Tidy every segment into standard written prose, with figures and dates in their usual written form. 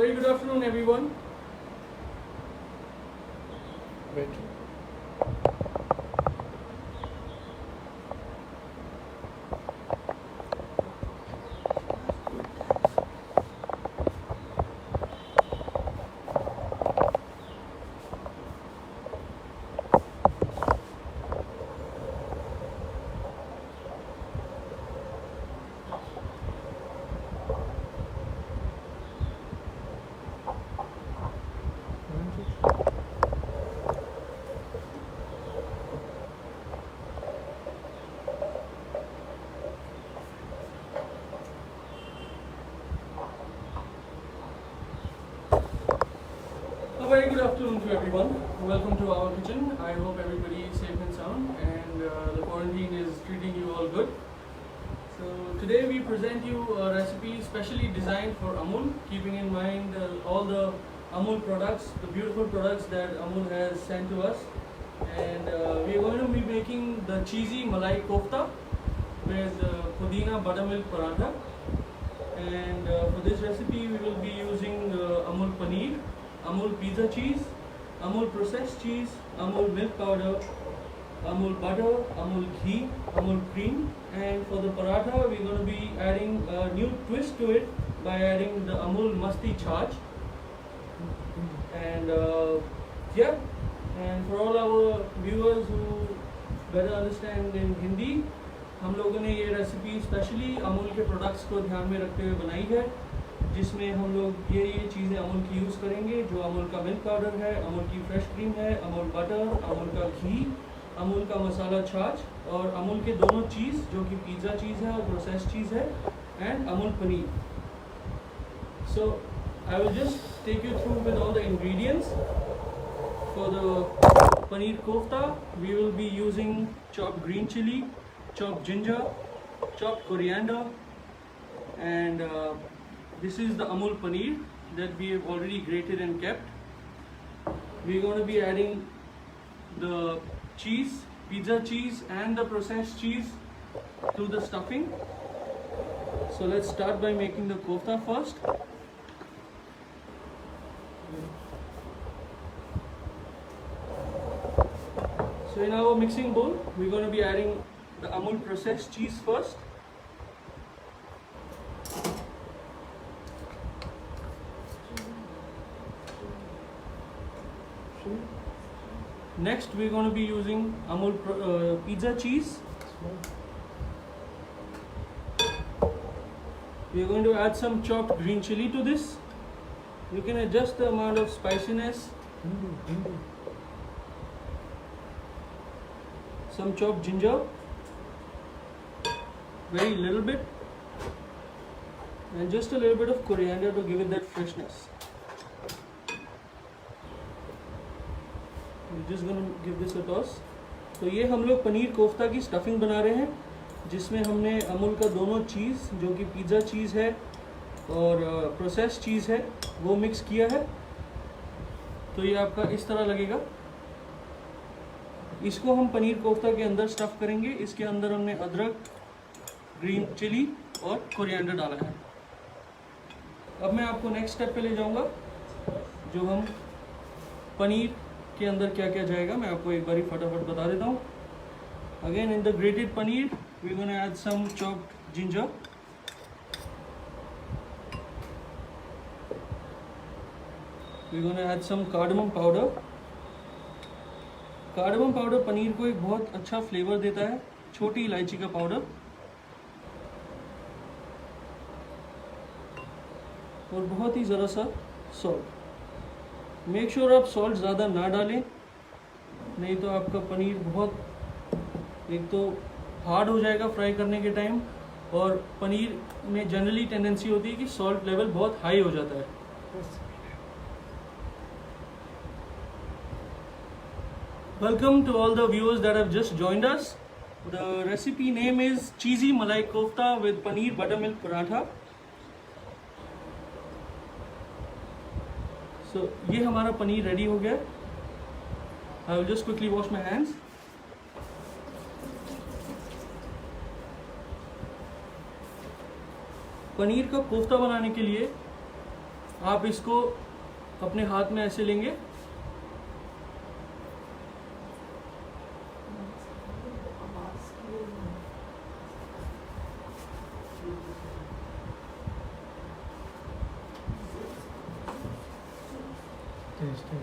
very good afternoon, everyone. Wait. A very good afternoon to everyone. Welcome to our kitchen. I hope everybody is safe and sound and the quarantine is treating you all good. So today we present you a recipe specially designed for Amul, keeping in mind all the Amul products, the beautiful products that Amul has sent to us. And we are going to be making the cheesy Malai Kofta with Pudina buttermilk paratha. And for this recipe we will be using Amul paneer, Amul pizza cheese, Amul processed cheese, Amul milk powder, Amul butter, Amul ghee, Amul cream, and for the paratha we're going to be adding a new twist to it by adding the Amul Masti Chaach. And yeah, and for all our viewers who better understand in Hindi, हम लोगों ने ये recipe specially Amul के products को ध्यान में रखते हुए बनाई है, जिसमें हम लोग ये चीज़ें अमूल की यूज़ करेंगे, जो अमूल का मिल्क पाउडर है, अमूल की फ्रेश क्रीम है, अमूल बटर, अमूल का घी, अमूल का मसाला छाछ और अमूल के दोनों चीज़ जो कि पिज़्ज़ा चीज़ है और प्रोसेस्ड चीज़ है, and Amul paneer. So I will just take you through with all the ingredients. For the paneer kofta, we will be using chopped green chili, chopped ginger, chopped coriander, and this is the Amul paneer that we have already grated and kept. We're going to be adding the cheese, pizza cheese and the processed cheese to the stuffing. So let's start by making the kofta first. So in our mixing bowl, we're going to be adding the Amul processed cheese first. Next, we're going to be using Amul pizza cheese. We're going to add some chopped green chili to this. You can adjust the amount of spiciness. Some chopped ginger, very little bit, and just a little bit of coriander to give it that freshness. We're just going to give this a toss. तो ये हम लोग पनीर कोफ्ता की stuffing बना रहे हैं, जिसमें हमने अमूल का दोनों चीज़ जो कि पिज़्ज़ा चीज़ है और प्रोसेस्ड चीज़ है वो मिक्स किया है. तो ये आपका इस तरह लगेगा. इसको हम पनीर कोफ्ता के अंदर स्टफ़ करेंगे. इसके अंदर हमने अदरक, ग्रीन चिली और कोरिएंडर डाला है. अब मैं आपको नेक्स्ट स्टेप पे ले जाऊंगा, जो हम पनीर के अंदर क्या क्या जाएगा मैं आपको एक बारी फटाफट बता देता हूँ. Again in the grated paneer we gonna add some chopped ginger, we gonna add some cardamom powder. Cardamom powder paneer को एक बहुत अच्छा फ्लेवर देता है. छोटी इलायची का पाउडर और बहुत ही ज़रा सा सॉल्ट. मेक श्योर आप सॉल्ट ज़्यादा ना डालें, नहीं तो आपका पनीर बहुत एक तो हार्ड हो जाएगा फ्राई करने के टाइम, और पनीर में जनरली टेंडेंसी होती है कि सॉल्ट लेवल बहुत हाई हो जाता है. Welcome to all the viewers that have just joined us. The recipe name is cheesy malai kofta with paneer buttermilk paratha. So ये हमारा पनीर रेडी हो गया. I will just quickly wash my hands. Paneer का कोफ्ता बनाने के लिए आप इसको अपने हाथ में ऐसे लेंगे,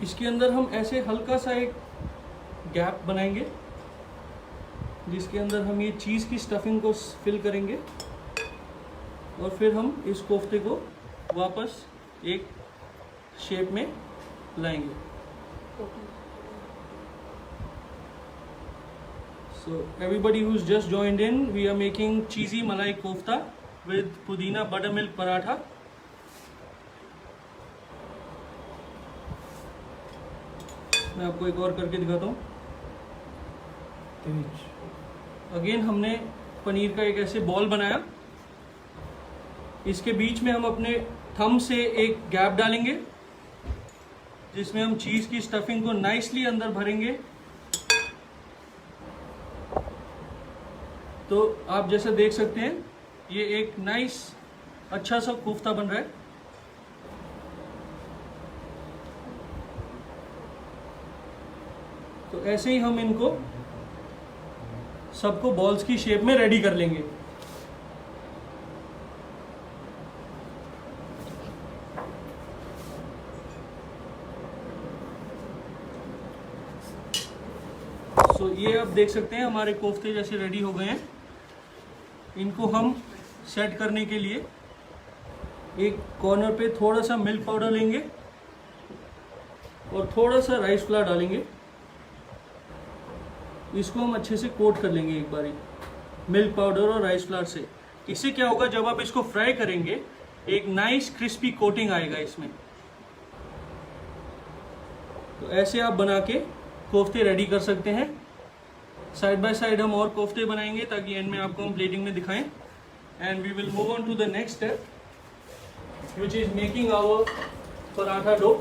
इसके अंदर हम ऐसे हल्का सा एक गैप बनाएंगे जिसके अंदर हम ये चीज़ की स्टफिंग को फिल करेंगे और फिर हम इस कोफ्ते को वापस एक शेप में लाएंगे। So everybody who's just joined in, we are making cheesy malai kofta with pudina buttermilk paratha. मैं आपको एक और करके दिखाता हूँ। अगेन हमने पनीर का एक ऐसे बॉल बनाया, इसके बीच में हम अपने थंब से एक गैप डालेंगे जिसमें हम चीज़ की स्टफिंग को नाइसली अंदर भरेंगे। तो आप जैसे देख सकते हैं ये एक नाइस अच्छा सा कोफ्ता बन रहा है। तो ऐसे ही हम इनको सबको बॉल्स की शेप में रेडी कर लेंगे। सो ये आप देख सकते हैं हमारे कोफ्ते जैसे रेडी हो गए हैं। इनको हम सेट करने के लिए एक कॉर्नर पे थोड़ा सा मिल्क पाउडर लेंगे और थोड़ा सा राइस फ्लावर डालेंगे। इसको हम अच्छे से कोट कर लेंगे एक बारी मिल्क पाउडर और राइस फ्लावर से। इससे क्या होगा, जब आप इसको फ्राई करेंगे एक नाइस क्रिस्पी कोटिंग आएगा इसमें। तो ऐसे आप बना के कोफ्ते रेडी कर सकते हैं। साइड बाय साइड हम और कोफ्ते बनाएंगे ताकि एंड में आपको हम प्लेटिंग में दिखाएं। And we will move on to the next step which is making our paratha dough.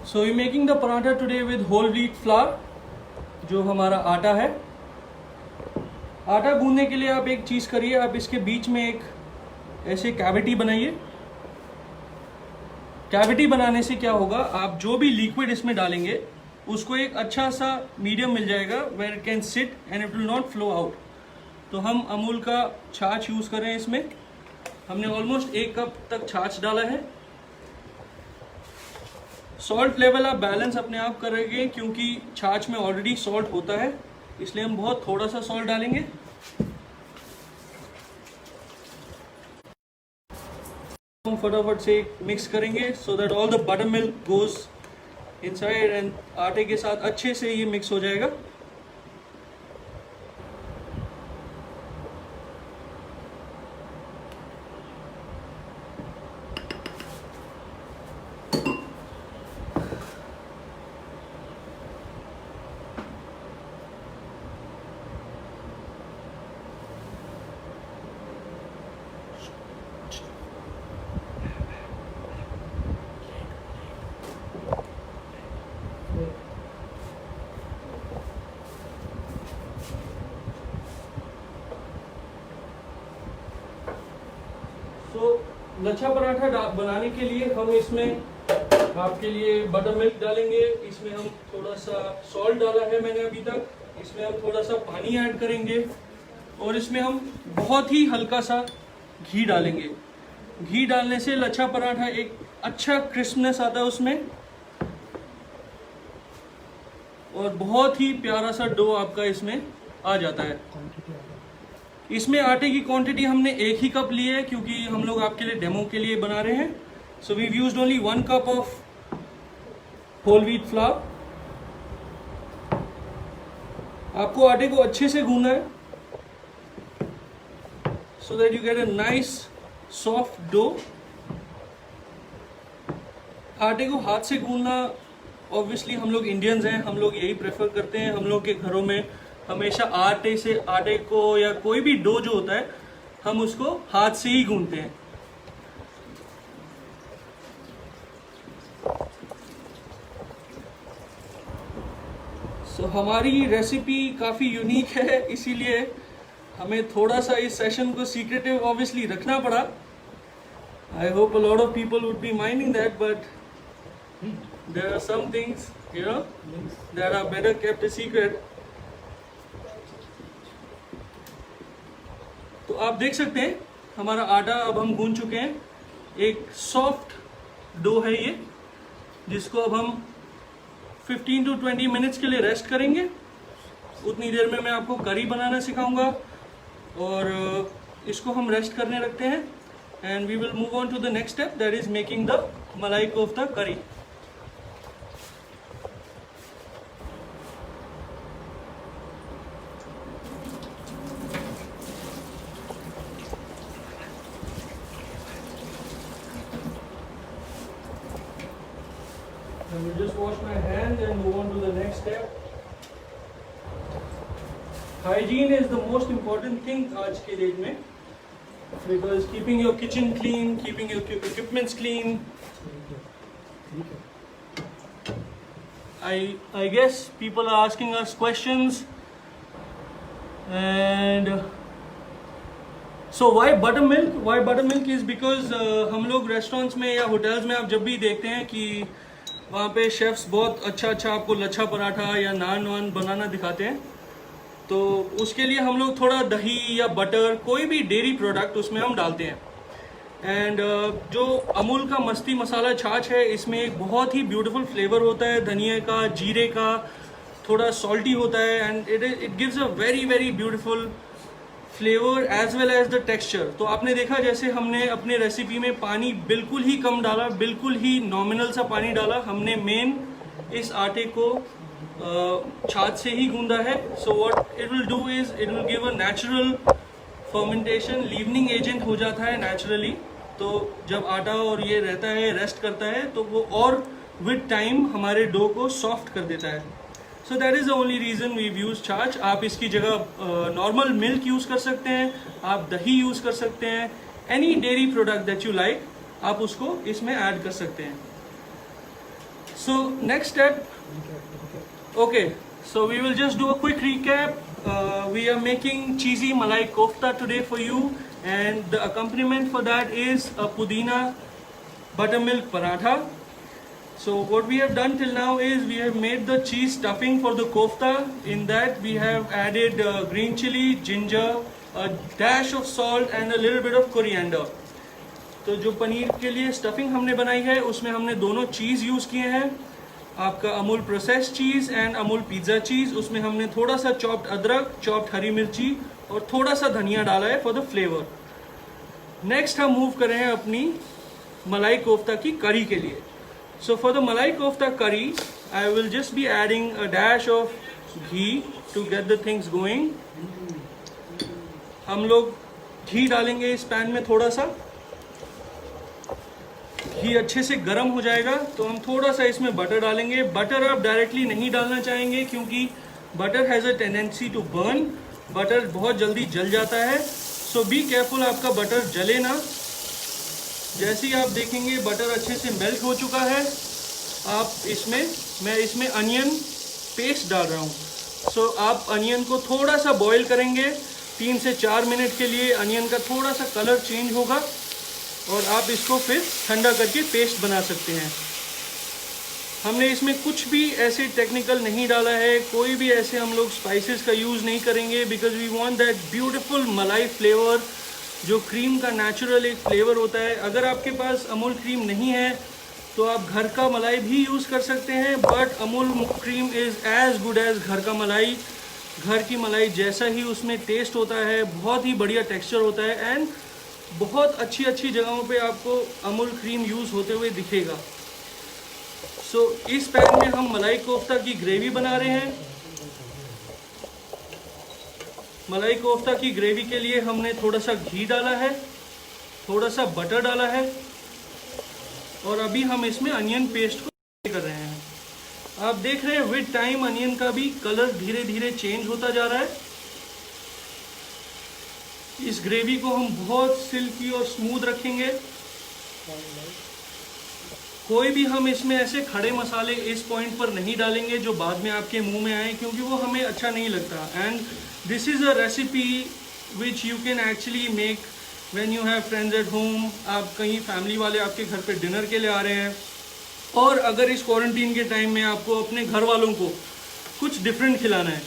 So we making the paratha today with whole wheat flour, जो हमारा आटा है। आटा गूंदने के लिए आप एक चीज़ करिए, आप इसके बीच में एक ऐसे कैविटी बनाइए। कैविटी बनाने से क्या होगा, आप जो भी लिक्विड इसमें डालेंगे उसको एक अच्छा सा मीडियम मिल जाएगा where it can sit and it will not flow out. तो हम अमूल का छाछ यूज़ कर रहे हैं इसमें। हमने ऑलमोस्ट 1 कप तक छाछ डाला है। सॉल्ट लेवल आप बैलेंस अपने आप करेंगे क्योंकि छाछ में ऑलरेडी सॉल्ट होता है, इसलिए हम बहुत थोड़ा सा सॉल्ट डालेंगे। हम फटाफट से मिक्स करेंगे so that all the butter milk goes inside and आटे के साथ अच्छे से ये मिक्स हो जाएगा। तो लच्छा पराठा बनाने के लिए हम इसमें आपके लिए बटर मिल्क डालेंगे। इसमें हम थोड़ा सा सॉल्ट डाला है मैंने अभी तक। इसमें हम थोड़ा सा पानी ऐड करेंगे और इसमें हम बहुत ही हल्का सा घी डालेंगे। घी डालने से लच्छा पराठा एक अच्छा क्रिस्पनेस आता है उसमें और बहुत ही प्यारा सा डो आपका इसमें आ जाता है। इसमें आटे की क्वांटिटी हमने 1 ही कप ली है क्योंकि हम लोग आपके लिए डेमो के लिए बना रहे हैं। So we used only 1 cup of whole wheat flour. आपको आटे को अच्छे से गूंदना है so that you get a nice soft dough. आटे को हाथ से गूंदना ऑब्वियसली हम लोग इंडियंस हैं, हम लोग यही प्रेफर करते हैं। हम लोग के घरों में हमेशा आटे को या कोई भी डो जो होता है हम उसको हाथ से ही गूंथते हैं। सो हमारी रेसिपी काफ़ी यूनिक है, इसीलिए हमें थोड़ा सा इस सेशन को सीक्रेटिव ऑब्वियसली रखना पड़ा। I hope a lot of people would be minding that, but there are some things that are better kept a secret. तो आप देख सकते हैं हमारा आटा अब हम गूंथ चुके हैं। एक सॉफ्ट डो है ये, जिसको अब हम 15 to 20 मिनट्स के लिए रेस्ट करेंगे। उतनी देर में मैं आपको करी बनाना सिखाऊंगा और इसको हम रेस्ट करने रखते हैं। And we will move on to the next step, that is making the malai kofta करी। I will just wash my hands and move on to the next step. Hygiene is the most important thing आज के date में, because keeping your kitchen clean, keeping your equipments clean. I guess people are asking us questions, and so why buttermilk? Why buttermilk is because हम लोग restaurants में या hotels में आप जब भी देखते हैं कि वहाँ पे शेफ्स बहुत अच्छा आपको लच्छा पराठा या नान वान बनाना दिखाते हैं, तो उसके लिए हम लोग थोड़ा दही या बटर, कोई भी डेयरी प्रोडक्ट उसमें हम डालते हैं। एंड जो अमूल का मस्ती मसाला छाछ है, इसमें एक बहुत ही ब्यूटीफुल फ्लेवर होता है धनिया का, जीरे का, थोड़ा सॉल्टी होता है, and it gives a very very beautiful flavour as well as the texture. तो आपने देखा जैसे हमने अपने रेसिपी में पानी बिल्कुल ही कम डाला, बिल्कुल ही नॉमिनल सा पानी डाला। हमने मेन इस आटे को छाछ से ही गूंदा है। So what it will do is it will give a natural fermentation, leavening agent हो जाता है नेचुरली। तो जब आटा और ये रहता है, रेस्ट करता है, तो वो और विद टाइम हमारे डो को सॉफ्ट कर देता है। So that is the only reason we use chaas. आप इसकी जगह नॉर्मल मिल्क यूज़ कर सकते हैं, आप दही यूज़ कर सकते हैं, any dairy product that you like आप उसको इसमें ऐड कर सकते हैं। So next step, okay, so we will just do a quick recap. We are making cheesy malai kofta today for you, and the accompaniment for that is a pudina buttermilk paratha. So what we have done till now is we have made the cheese stuffing for the kofta. In that we have added green chili, ginger, a dash of salt and a little bit of coriander. तो जो पनीर के लिए stuffing हमने बनाई है उसमें हमने दोनों चीज़ यूज़ किए हैं, आपका Amul processed cheese and Amul pizza cheese. उसमें हमने थोड़ा सा चॉप्ड अदरक, चॉप्ड हरी मिर्ची और थोड़ा सा धनिया डाला है फॉर द फ्लेवर। नेक्स्ट हम मूव कर रहे हैं अपनी मलाई कोफ्ता की करी के लिए। So for the malai kofta curry, I will just be adding a dash of ghee to get the things going. हम लोग घी डालेंगे इस पैन में, थोड़ा सा घी अच्छे से गर्म हो जाएगा तो हम थोड़ा सा इसमें बटर डालेंगे। बटर आप डायरेक्टली नहीं डालना चाहेंगे क्योंकि butter has a tendency to burn, butter बहुत जल्दी जल जाता है। सो बी केयरफुल आपका बटर जले ना। जैसे ही आप देखेंगे बटर अच्छे से मेल्ट हो चुका है, मैं इसमें अनियन पेस्ट डाल रहा हूँ। सो आप अनियन को थोड़ा सा बॉईल करेंगे 3 से 4 मिनट के लिए। अनियन का थोड़ा सा कलर चेंज होगा और आप इसको फिर ठंडा करके पेस्ट बना सकते हैं। हमने इसमें कुछ भी ऐसे टेक्निकल नहीं डाला है, कोई भी ऐसे हम लोग स्पाइसेस का यूज़ नहीं करेंगे, because we want that beautiful malai flavour जो क्रीम का नेचुरल एक फ्लेवर होता है। अगर आपके पास अमूल क्रीम नहीं है तो आप घर का मलाई भी यूज़ कर सकते हैं, but Amul cream is as good as घर का मलाई। घर की मलाई जैसा ही उसमें टेस्ट होता है, बहुत ही बढ़िया टेक्सचर होता है एंड बहुत अच्छी अच्छी जगहों पे आपको अमूल क्रीम यूज़ होते हुए दिखेगा। सो इस पैन में हम मलाई कोफ्ता की ग्रेवी बना रहे हैं। मलाई कोफ्ता की ग्रेवी के लिए हमने थोड़ा सा घी डाला है, थोड़ा सा बटर डाला है और अभी हम इसमें अनियन पेस्ट को कर रहे हैं। आप देख रहे हैं विद टाइम अनियन का भी कलर धीरे धीरे चेंज होता जा रहा है। इस ग्रेवी को हम बहुत सिल्की और स्मूथ रखेंगे। कोई भी हम इसमें ऐसे खड़े मसाले इस पॉइंट पर नहीं डालेंगे जो बाद में आपके मुंह में आए, क्योंकि वो हमें अच्छा नहीं लगता। And this is a recipe which you can actually make when you have friends at home. आप कहीं फैमिली वाले आपके घर पे डिनर के लिए आ रहे हैं, और अगर इस क्वारंटीन के टाइम में आपको अपने घर वालों को कुछ डिफरेंट खिलाना है,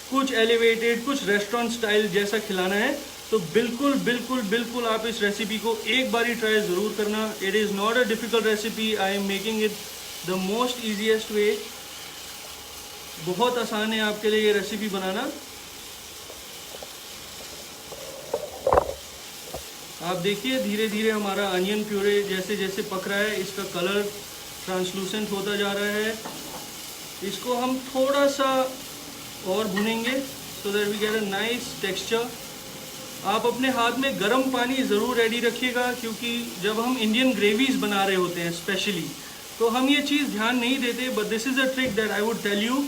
कुछ एलिवेटेड, कुछ रेस्टोरेंट स्टाइल जैसा खिलाना है, तो बिल्कुल बिल्कुल बिल्कुल आप इस रेसिपी को एक बारी ट्राई ज़रूर करना। It is not a difficult recipe, I am making it the most easiest वे। बहुत आसान है आपके लिए ये रेसिपी बनाना। आप देखिए धीरे धीरे हमारा अनियन प्यूरे जैसे जैसे पक रहा है, इसका कलर ट्रांसलूसेंट होता जा रहा है। इसको हम थोड़ा सा और भुनेंगे so that we get a nice texture. आप अपने हाथ में गर्म पानी ज़रूर रेडी रखिएगा, क्योंकि जब हम इंडियन ग्रेवीज बना रहे होते हैं स्पेशली, तो हम ये चीज़ ध्यान नहीं देते, but this is a trick that I would tell you.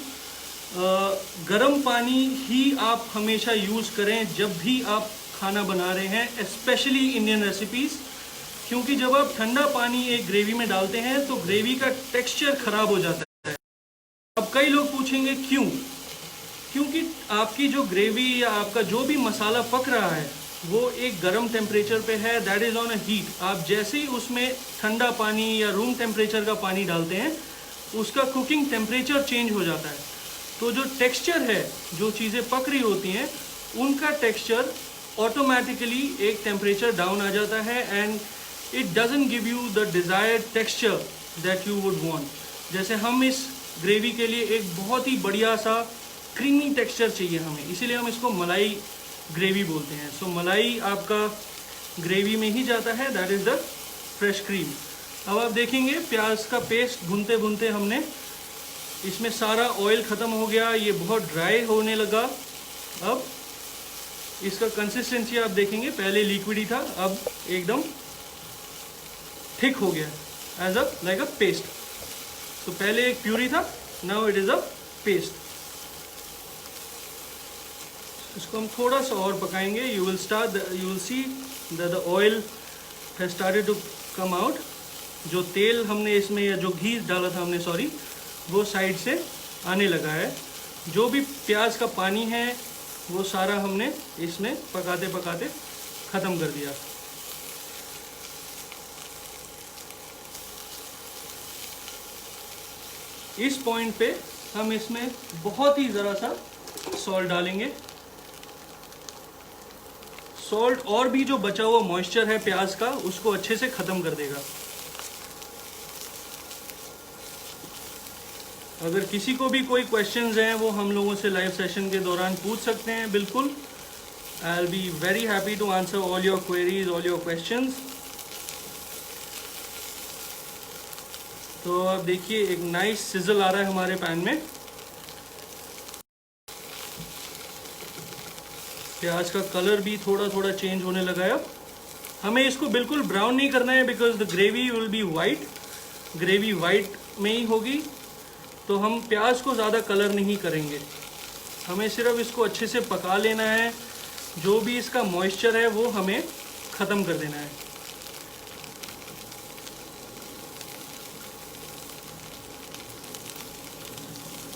गर्म पानी ही आप हमेशा यूज़ करें जब भी आप खाना बना रहे हैं, स्पेशली इंडियन रेसिपीज़, क्योंकि जब आप ठंडा पानी एक ग्रेवी में डालते हैं तो ग्रेवी का टेक्सचर ख़राब हो जाता है। अब कई लोग पूछेंगे क्यों? क्योंकि आपकी जो ग्रेवी या आपका जो भी मसाला पक रहा है वो एक गर्म टेम्परेचर पे है, that is on a heat. आप जैसे ही उसमें ठंडा पानी या रूम टेम्परेचर का पानी डालते हैं, उसका कुकिंग टेम्परेचर चेंज हो जाता है। तो जो टेक्सचर है, जो चीज़ें पक रही होती हैं, उनका टेक्सचर ऑटोमेटिकली एक टेम्परेचर डाउन आ जाता है, and it doesn't give you the desired texture that you would want. जैसे हम इस ग्रेवी के लिए एक बहुत ही बढ़िया सा क्रीमी टेक्सचर चाहिए हमें, इसीलिए हम इसको मलाई ग्रेवी बोलते हैं। सो मलाई आपका ग्रेवी में ही जाता है, that is the fresh cream. अब आप देखेंगे प्याज का पेस्ट भूनते भूनते हमने इसमें सारा ऑयल ख़त्म हो गया, ये बहुत ड्राई होने लगा। अब इसका कंसिस्टेंसी आप देखेंगे, पहले लिक्विड ही था, अब एकदम थिक हो गया, as a like a paste. तो पहले एक प्यूरी था, now it is a paste. इसको हम थोड़ा सा और पकाएंगे। You will see that the oil has started to come out. जो तेल हमने इसमें, या जो घी डाला था हमने, सॉरी, वो साइड से आने लगा है। जो भी प्याज का पानी है वो सारा हमने इसमें पकाते पकाते ख़त्म कर दिया। इस पॉइंट पे हम इसमें बहुत ही ज़रा सा सॉल्ट डालेंगे। सॉल्ट और भी जो बचा हुआ मॉइस्चर है प्याज का, उसको अच्छे से ख़त्म कर देगा। अगर किसी को भी कोई क्वेश्चंस हैं वो हम लोगों से लाइव सेशन के दौरान पूछ सकते हैं, बिल्कुल। I will be very happy to answer all your queries, all your questions. तो अब देखिए एक नाइस सिजल आ रहा है हमारे पैन में। प्याज का कलर भी थोड़ा थोड़ा चेंज होने लगा है। अब हमें इसको बिल्कुल ब्राउन नहीं करना है, because the gravy will be white. Gravy white में ही होगी, तो हम प्याज को ज़्यादा कलर नहीं करेंगे। हमें सिर्फ इसको अच्छे से पका लेना है। जो भी इसका मॉइस्चर है वो हमें ख़त्म कर देना है।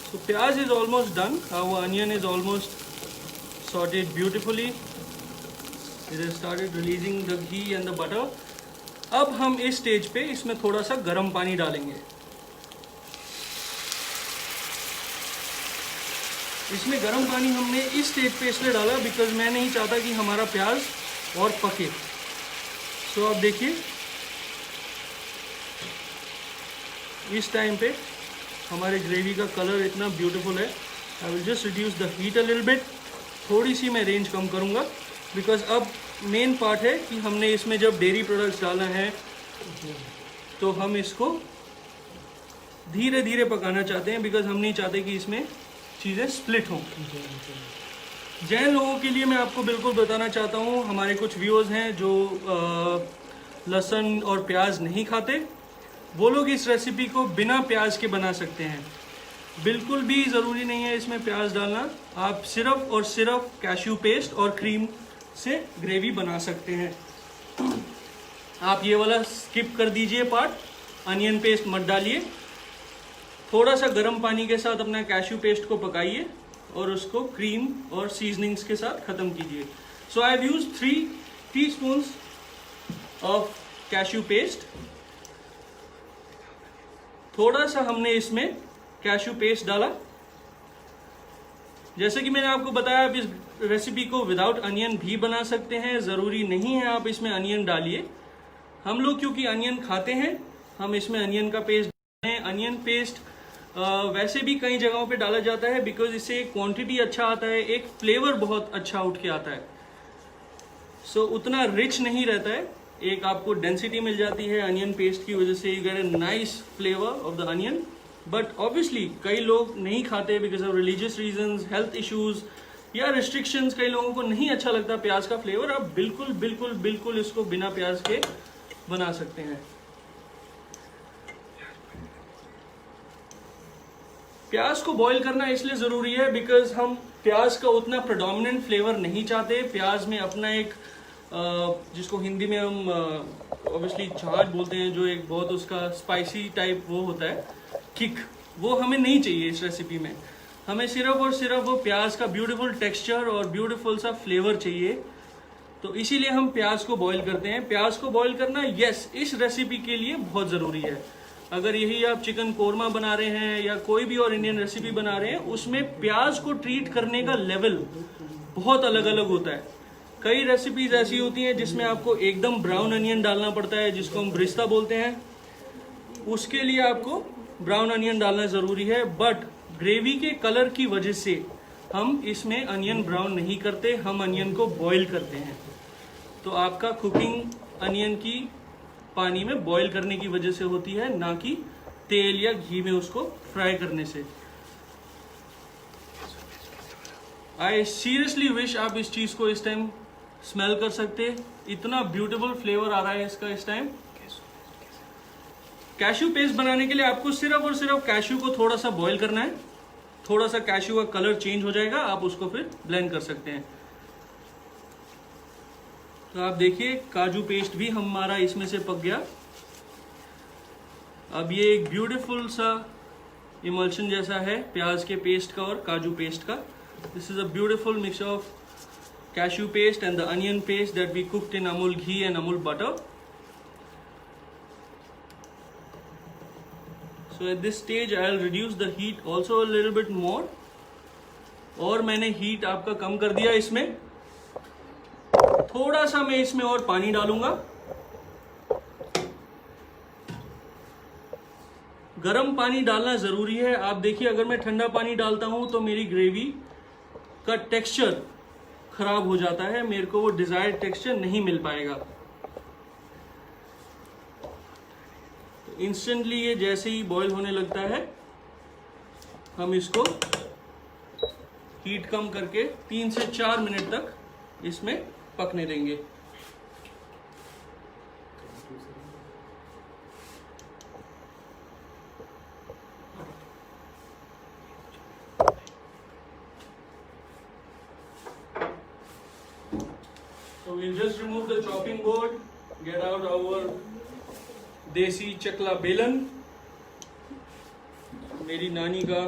So प्याज is almost done. Our onion is almost sauteed beautifully. It has started releasing the ghee and the butter. अब हम इस स्टेज पे इसमें थोड़ा सा गर्म पानी डालेंगे। इसमें गर्म पानी हमने इस स्टेज पे इसलिए डाला बिकॉज मैं नहीं चाहता कि हमारा प्याज और पके। सो अब देखिए इस टाइम पे हमारे ग्रेवी का कलर इतना ब्यूटीफुल है। आई will just reduce the heat a little bit. थोड़ी सी मैं रेंज कम करूँगा बिकॉज अब मेन पार्ट है कि हमने इसमें जब डेयरी प्रोडक्ट्स डालना है तो हम इसको धीरे धीरे पकाना चाहते हैं, बिकॉज हम नहीं चाहते कि इसमें चीज़ें स्प्लिट हों। जैन लोगों के लिए मैं आपको बिल्कुल बताना चाहता हूँ, हमारे कुछ व्यूअर्स हैं जो लहसुन और प्याज नहीं खाते, वो लोग इस रेसिपी को बिना प्याज के बना सकते हैं। बिल्कुल भी ज़रूरी नहीं है इसमें प्याज डालना, आप सिर्फ और सिर्फ कैश्यू पेस्ट और क्रीम से ग्रेवी बना सकते हैं। आप ये वाला स्किप कर दीजिए पार्ट, अनियन पेस्ट मत डालिए। थोड़ा सा गर्म पानी के साथ अपना कैश्यू पेस्ट को पकाइए और उसको क्रीम और सीजनिंग्स के साथ ख़त्म कीजिए। So I have used 3 teaspoons of cashew paste. थोड़ा सा हमने इसमें कैश्यू पेस्ट डाला। जैसे कि मैंने आपको बताया, आप इस रेसिपी को विदाउट अनियन भी बना सकते हैं, ज़रूरी नहीं है आप इसमें अनियन डालिए। हम लोग क्योंकि अनियन खाते हैं, हम इसमें अनियन का पेस्ट डालते हैं। अनियन पेस्ट वैसे भी कई जगहों पे डाला जाता है बिकॉज इससे क्वांटिटी अच्छा आता है, एक फ्लेवर बहुत अच्छा उठ के आता है। सो उतना रिच नहीं रहता है, एक आपको डेंसिटी मिल जाती है अनियन पेस्ट की वजह से। You get a nice flavour of the onion. But obviously कई लोग नहीं खाते because of religious reasons, health issues या रिस्ट्रिक्शंस। कई लोगों को नहीं अच्छा लगता प्याज का फ्लेवर। आप बिल्कुल बिल्कुल बिल्कुल इसको बिना प्याज के बना सकते हैं। प्याज को बॉईल करना इसलिए ज़रूरी है बिकॉज हम प्याज का उतना प्रेडोमिनेंट फ्लेवर नहीं चाहते। प्याज में अपना एक जिसको हिंदी में हम ऑब्वियसली झाड़ बोलते हैं, जो एक बहुत उसका स्पाइसी टाइप वो होता है, किक, वो हमें नहीं चाहिए इस रेसिपी में। हमें सिर्फ और सिर्फ वो प्याज का ब्यूटीफुल टेक्सचर और ब्यूटीफुल सा फ्लेवर चाहिए। तो इसीलिए हम प्याज को बॉईल करते हैं। प्याज को बॉईल करना इस रेसिपी के लिए बहुत ज़रूरी है। अगर यही आप चिकन कोरमा बना रहे हैं या कोई भी और इंडियन रेसिपी बना रहे हैं, उसमें प्याज को ट्रीट करने का लेवल बहुत अलग अलग होता है। कई रेसिपीज ऐसी होती हैं जिसमें आपको एकदम ब्राउन अनियन डालना पड़ता है, जिसको हम ब्रिस्ता बोलते हैं। उसके लिए आपको ब्राउन अनियन डालना ज़रूरी है। बट ग्रेवी के कलर की वजह से हम इसमें अनियन ब्राउन नहीं करते, हम अनियन को बॉईल करते हैं। तो आपका कुकिंग अनियन की पानी में बॉईल करने की वजह से होती है, ना कि तेल या घी में उसको फ्राई करने से। आई सीरियसली विश आप इस चीज़ को इस टाइम स्मेल कर सकते, इतना ब्यूटीफुल फ्लेवर आ रहा है इसका इस टाइम। कैश्यू पेस्ट बनाने के लिए आपको सिर्फ और सिर्फ कैश्यू को थोड़ा सा बॉईल करना है। थोड़ा सा कैश्यू का कलर चेंज हो जाएगा, आप उसको फिर ब्लेंड कर सकते हैं। तो आप देखिए काजू पेस्ट भी हमारा इसमें से पक गया। अब ये एक ब्यूटीफुल सा इमल्शन जैसा है प्याज के पेस्ट का और काजू पेस्ट का। This is a beautiful mixture of cashew paste and the onion paste that we cooked in Amul ghee and Amul butter. So at this stage I'll reduce the heat also a little bit more. और मैंने heat आपका कम कर दिया इसमें। थोड़ा सा मैं इसमें और पानी डालूंगा। गर्म पानी डालना जरूरी है। आप देखिए अगर मैं ठंडा पानी डालता हूं तो मेरी ग्रेवी का टेक्सचर खराब हो जाता है, मेरे को वो डिजायर्ड टेक्सचर नहीं मिल पाएगा। तो इंस्टेंटली ये जैसे ही बॉईल होने लगता है, हम इसको हीट कम करके 3 से 4 मिनट तक इसमें पकने देंगे। So we'll just remove the chopping board, get out our देसी चकला बेलन। मेरी नानी का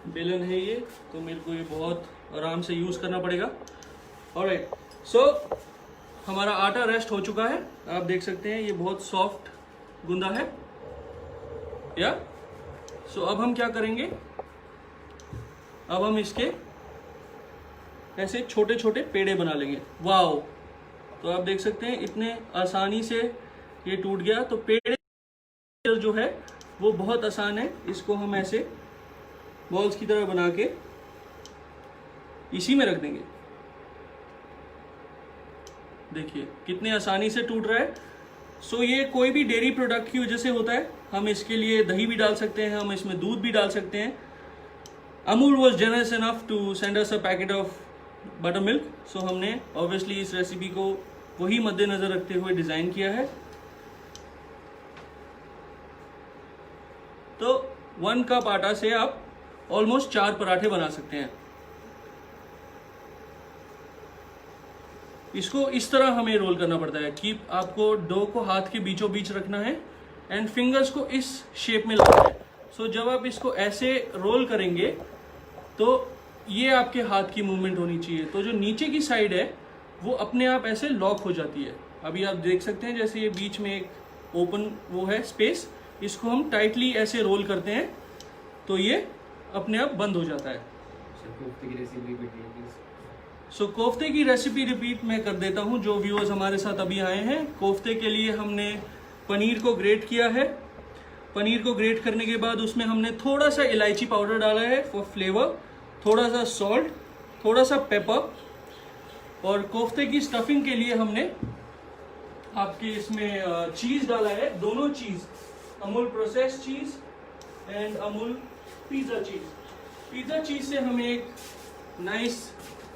बेलन है ये, तो मेरे को ये बहुत आराम से यूज करना पड़ेगा। ऑलराइट, सो हमारा आटा रेस्ट हो चुका है। आप देख सकते हैं ये बहुत सॉफ्ट गुंदा है या। सो अब हम क्या करेंगे, अब हम इसके ऐसे छोटे छोटे पेड़े बना लेंगे। वाओ, तो आप देख सकते हैं इतने आसानी से ये टूट गया। तो पेड़ जो है वो बहुत आसान है, इसको हम ऐसे बॉल्स की तरह बना के इसी में रख देंगे। देखिए कितने आसानी से टूट रहा है। सो ये कोई भी डेयरी प्रोडक्ट की वजह से होता है। हम इसके लिए दही भी डाल सकते हैं, हम इसमें दूध भी डाल सकते हैं। Amul was generous enough to send us a packet of butter milk. So हमने ऑब्वियसली इस रेसिपी को वही मद्देनजर रखते हुए डिजाइन किया है। तो 1 कप आटा से आप ऑलमोस्ट 4 पराठे बना सकते हैं। इसको इस तरह हमें रोल करना पड़ता है कि आपको डो को हाथ के बीचों बीच रखना है एंड फिंगर्स को इस शेप में लाना है। सो जब आप इसको ऐसे रोल करेंगे तो ये आपके हाथ की मूवमेंट होनी चाहिए। तो जो नीचे की साइड है वो अपने आप ऐसे लॉक हो जाती है। अभी आप देख सकते हैं जैसे ये बीच में एक ओपन वो है स्पेस, इसको हम टाइटली ऐसे रोल करते हैं तो ये अपने आप बंद हो जाता है। सो कोफ्ते की रेसिपी रिपीट मैं कर देता हूँ जो व्यूअर्स हमारे साथ अभी आए हैं। कोफ्ते के लिए हमने पनीर को ग्रेट किया है। पनीर को ग्रेट करने के बाद उसमें हमने थोड़ा सा इलायची पाउडर डाला है फॉर फ्लेवर, थोड़ा सा सॉल्ट, थोड़ा सा पेपर, और कोफ्ते की स्टफिंग के लिए हमने आपके इसमें चीज़ डाला है, दोनों cheese, Amul process cheese and Amul pizza cheese. Pizza cheese से हमें एक नाइस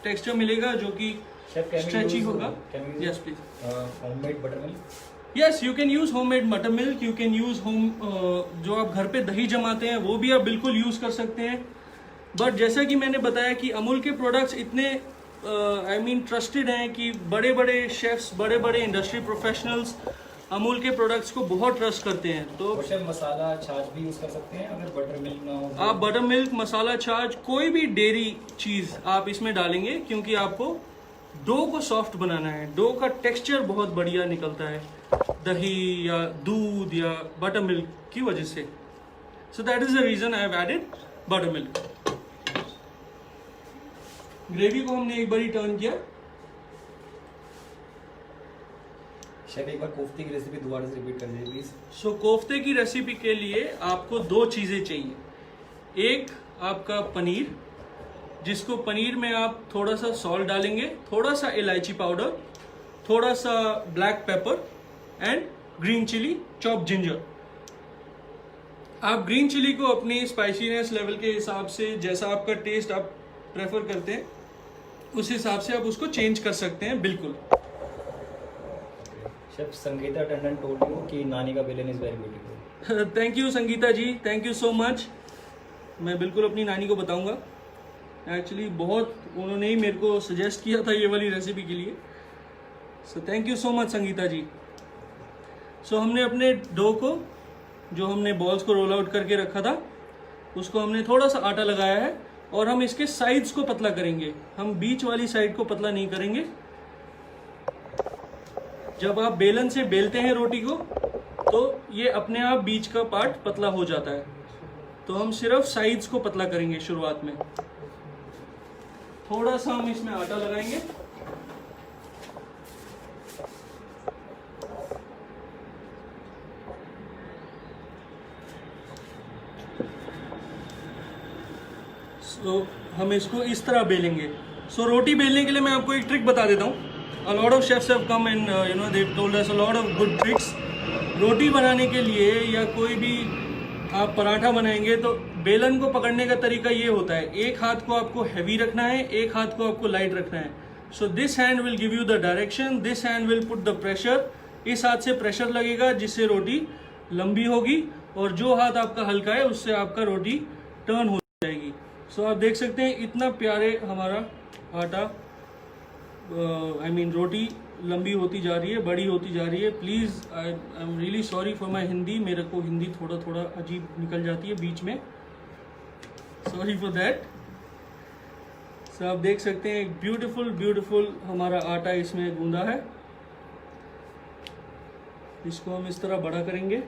टेक्सचर मिलेगा जो कि स्ट्रेची होगा। Yes please. Homemade butter milk, yes you can use homemade butter milk, you can use home जो आप घर पे दही जमाते हैं वो भी आप बिल्कुल यूज कर सकते हैं। बट जैसा कि मैंने बताया कि अमूल के प्रोडक्ट्स इतने ट्रस्टेड हैं कि बड़े बड़े शेफ्स, बड़े बड़े इंडस्ट्री प्रोफेशनल्स अमूल के प्रोडक्ट्स को बहुत ट्रस्ट करते हैं। तो शेफ मसाला छाछ भी यूज कर सकते हैं अगर बटर मिल्क ना हो। आप बटर मिल्क, मसाला छाछ, कोई भी डेयरी चीज आप इसमें डालेंगे क्योंकि आपको डो को सॉफ्ट बनाना है। डो का टेक्सचर बहुत बढ़िया निकलता है दही या दूध या बटर मिल्क की वजह से। So that is the reason I have added buttermilk. Gravy को हमने एक बारी टर्न किया। शेफ एक बार कोफ्ते की रेसिपी दोबारा से रिपीट कर दीजिए प्लीज। सो कोफ्ते की रेसिपी के लिए आपको 2 चीजें चाहिए। एक आपका पनीर, जिसको पनीर में आप थोड़ा सा सॉल्ट डालेंगे, थोड़ा सा इलायची पाउडर, थोड़ा सा black pepper and green chilli, chop ginger. आप ग्रीन चिली को अपनी स्पाइसीनेस लेवल के हिसाब से, जैसा आपका टेस्ट आप प्रेफर करते हैं उस हिसाब से आप उसको चेंज कर सकते हैं बिल्कुल। Chef Sangeeta Tandon told you कि नानी का विलेन is very beautiful. Thank you Sangeeta ji, thank you so much. मैं बिल्कुल अपनी नानी को बताऊंगा। एक्चुअली बहुत उन्होंने ही मेरे को सजेस्ट किया था ये वाली रेसिपी के लिए। So thank you so much Sangeeta ji. So हमने अपने डो को, जो हमने बॉल्स को रोल आउट करके रखा था, उसको हमने थोड़ा सा आटा लगाया है और हम इसके साइड्स को पतला करेंगे। हम बीच वाली साइड को पतला नहीं करेंगे। जब आप बेलन से बेलते हैं रोटी को तो ये अपने आप बीच का पार्ट पतला हो जाता है। तो हम सिर्फ साइड्स को पतला करेंगे शुरुआत में। थोड़ा सा हम इसमें आटा लगाएंगे। सो हम इसको इस तरह बेलेंगे। सो रोटी बेलने के लिए मैं आपको एक ट्रिक बता देता हूँ। A lot of chefs have come and they've told us a lot of good tricks. रोटी बनाने के लिए या कोई भी आप पराठा बनाएंगे तो बेलन को पकड़ने का तरीका ये होता है, एक हाथ को आपको हैवी रखना है, एक हाथ को आपको लाइट रखना है। So this hand will give you the direction, this hand will put the pressure. इस हाथ से प्रेशर लगेगा जिससे रोटी लंबी होगी, और जो हाथ आपका हल्का है उससे आपका रोटी टर्न हो जाएगी। सो आप देख सकते हैं इतना प्यारे हमारा आटा रोटी लंबी होती जा रही है, बड़ी होती जा रही है। Please I am really sorry for my Hindi, मेरे को हिंदी थोड़ा थोड़ा अजीब निकल जाती है बीच में, सॉरी फॉर दैट। सो आप देख सकते हैं एक ब्यूटीफुल ब्यूटीफुल हमारा आटा इसमें गूंदा है। इसको हम इस तरह बड़ा करेंगे।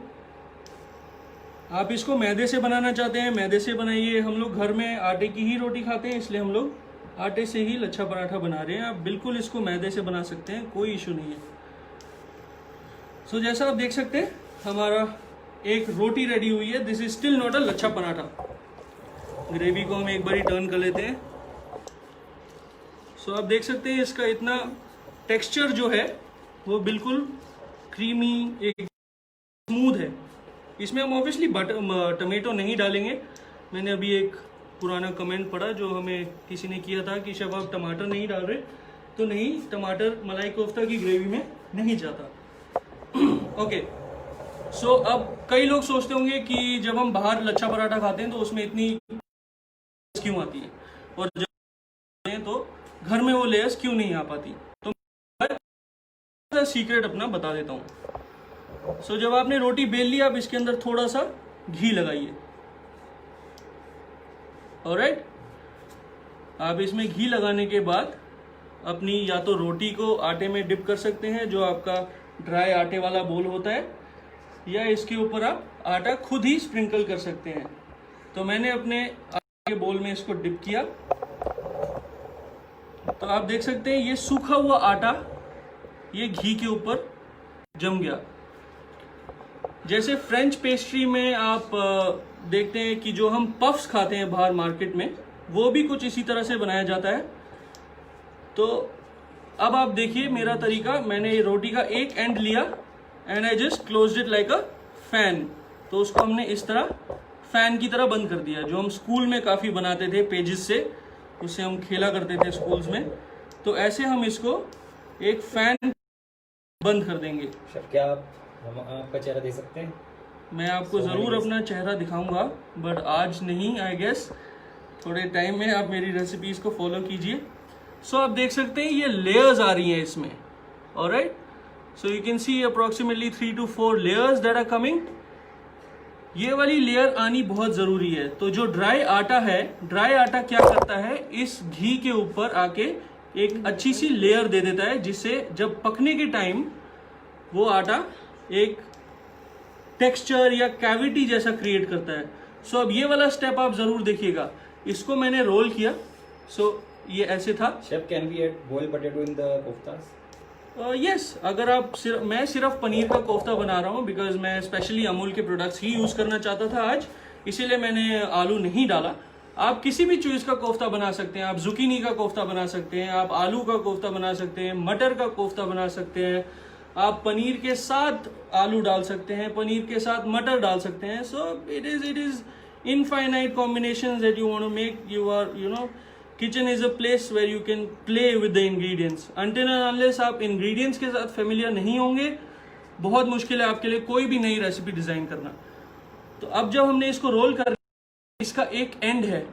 आप इसको मैदे से बनाना चाहते हैं मैदे से बनाइए। हम लोग घर में आटे की ही रोटी खाते हैं, इसलिए हम लोग आटे से ही लच्छा पराठा बना रहे हैं। आप बिल्कुल इसको मैदे से बना सकते हैं, कोई इशू नहीं है। सो जैसा आप देख सकते हैं हमारा एक रोटी रेडी हुई है। This is still not a lachha paratha. Gravy को हम एक बार टर्न कर लेते हैं। सो आप देख सकते हैं इसका इतना टेक्सचर जो है वो बिल्कुल क्रीमी, एक स्मूथ है। इसमें हम ऑब्वियसली टमेटो नहीं डालेंगे। मैंने अभी एक पुराना कमेंट पढ़ा जो हमें किसी ने किया था कि शेफ आप टमाटर नहीं डाल रहे, तो नहीं, टमाटर मलाई कोफ्ता की ग्रेवी में नहीं जाता। ओके, सो अब कई लोग सोचते होंगे कि जब हम बाहर लच्छा पराठा खाते हैं तो उसमें इतनी क्यों आती है और जब तो घर में वो लेयर्स क्यों नहीं आ पाती। तो मैं सीक्रेट अपना बता देता हूँ। सो जब आपने रोटी बेल ली, आप इसके अंदर थोड़ा सा घी लगाइए। ऑलराइट, आप इसमें घी लगाने के बाद अपनी या तो रोटी को आटे में डिप कर सकते हैं, जो आपका ड्राई आटे वाला बोल होता है, या इसके ऊपर आप आटा खुद ही स्प्रिंकल कर सकते हैं। तो मैंने अपने आटे के बोल में इसको डिप किया, तो आप देख सकते हैं ये सूखा हुआ आटा ये घी के ऊपर जम गया। जैसे फ्रेंच पेस्ट्री में आप देखते हैं कि जो हम पफ्स खाते हैं बाहर मार्केट में, वो भी कुछ इसी तरह से बनाया जाता है। तो अब आप देखिए मेरा तरीका, मैंने ये रोटी का एक एंड लिया and I just closed it like a fan. तो उसको हमने इस तरह फैन की तरह बंद कर दिया, जो हम स्कूल में काफ़ी बनाते थे पेजेस से, उससे हम खेला करते थे स्कूल्स में। तो ऐसे हम इसको एक फैन बंद कर देंगे। क्या हम आपका चेहरा दे सकते हैं? मैं आपको ज़रूर अपना चेहरा दिखाऊंगा, बट आज नहीं, आई गेस थोड़े टाइम में। आप मेरी रेसिपीज़ को फॉलो कीजिए। सो आप देख सकते हैं ये लेयर्स आ रही हैं इसमें। Alright, so you can see approximately 3 to 4 layers that are coming. ये वाली लेयर आनी बहुत ज़रूरी है। तो जो ड्राई आटा है, ड्राई आटा क्या करता है, इस घी के ऊपर आके एक अच्छी सी लेयर दे देता है, जिससे जब पकने के टाइम वो आटा एक टेक्सचर या कैविटी जैसा क्रिएट करता है। सो अब ये वाला स्टेप आप ज़रूर देखिएगा। इसको मैंने रोल किया, सो ये ऐसे था। Chef, can we add boiled potato in the koftas? Yes, अगर आप मैं सिर्फ पनीर का कोफ्ता बना रहा हूँ, बिकॉज मैं स्पेशली अमूल के प्रोडक्ट्स ही यूज़ करना चाहता था आज, इसीलिए मैंने आलू नहीं डाला। आप किसी भी चीज़ का कोफ्ता बना सकते हैं। आप जुकीनी का कोफ्ता बना सकते हैं, आप आलू का कोफ्ता बना सकते हैं, मटर का कोफ्ता बना सकते हैं, आप पनीर के साथ आलू डाल सकते हैं, पनीर के साथ मटर डाल सकते हैं। So it is infinite combinations that you want to make. You are kitchen is a place where you can play with the ingredients. Until and unless आप इंग्रेडिएंट्स के साथ फेमिलियर नहीं होंगे, बहुत मुश्किल है आपके लिए कोई भी नई रेसिपी डिजाइन करना। तो अब जब हमने इसको रोल कर, इसका एक एंड है,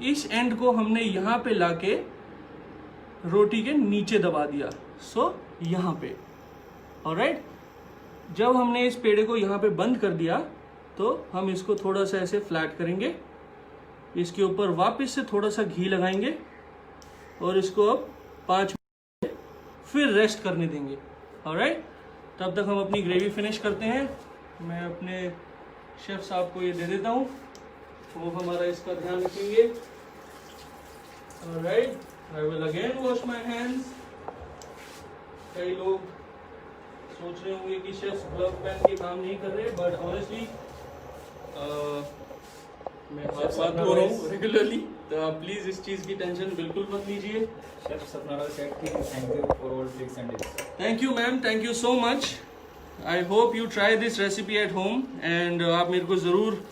इस एंड को हमने यहाँ पे लाके रोटी के नीचे दबा दिया। सो यहाँ पे, ऑलराइट, जब हमने इस पेड़े को यहाँ पे बंद कर दिया, तो हम इसको थोड़ा सा ऐसे फ्लैट करेंगे, इसके ऊपर वापस से थोड़ा सा घी लगाएंगे और इसको अब 5 मिनट फिर रेस्ट करने देंगे। ऑलराइट, तब तक हम अपनी ग्रेवी फिनिश करते हैं। मैं अपने शेफ साहब को ये दे देता हूँ, वो हमारा इसका ध्यान रखेंगे। Alright, I will again wash my hands. कई लोग सोच रहे होंगे कि शेफ ग्लव पहन के काम नहीं कर रहे, बट ऑनेस्टली मैं हाथ धो रहा हूँ रेगुलरली, तो आप प्लीज इस चीज की टेंशन बिल्कुल मत लीजिए। शेफ सपनारा सेड कि thank you for all tricks and tips. Thank you ma'am, thank you so much. I hope you try this recipe at home, and आप मेरे को ज़रूर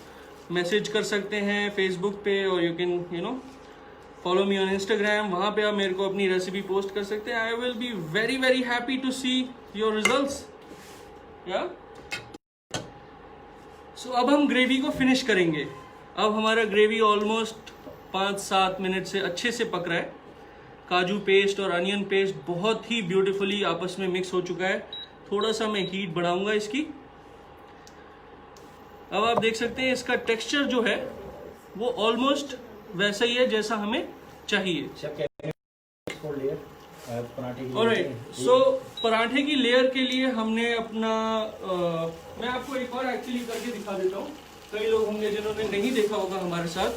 मैसेज कर सकते हैं फेसबुक पे, और you can follow me on Instagram. वहाँ पे आप मेरे को अपनी रेसिपी पोस्ट कर सकते हैं। I will be very very happy to see your results. या सो अब हम ग्रेवी को फिनिश करेंगे। अब हमारा ग्रेवी ऑलमोस्ट 5-7 मिनट से अच्छे से पक रहा है। काजू पेस्ट और अनियन पेस्ट बहुत ही ब्यूटीफुली आपस में मिक्स हो चुका है। थोड़ा सा मैं हीट बढ़ाऊंगा इसकी। अब आप देख सकते हैं इसका टेक्सचर जो है वो ऑलमोस्ट वैसा ही है जैसा हमें चाहिए। ऑलराइट, सो पराठे की लेयर के लिए हमने अपना मैं आपको एक और एक्चुअली करके दिखा देता हूँ। कई लोग होंगे जिन्होंने नहीं देखा होगा हमारे साथ।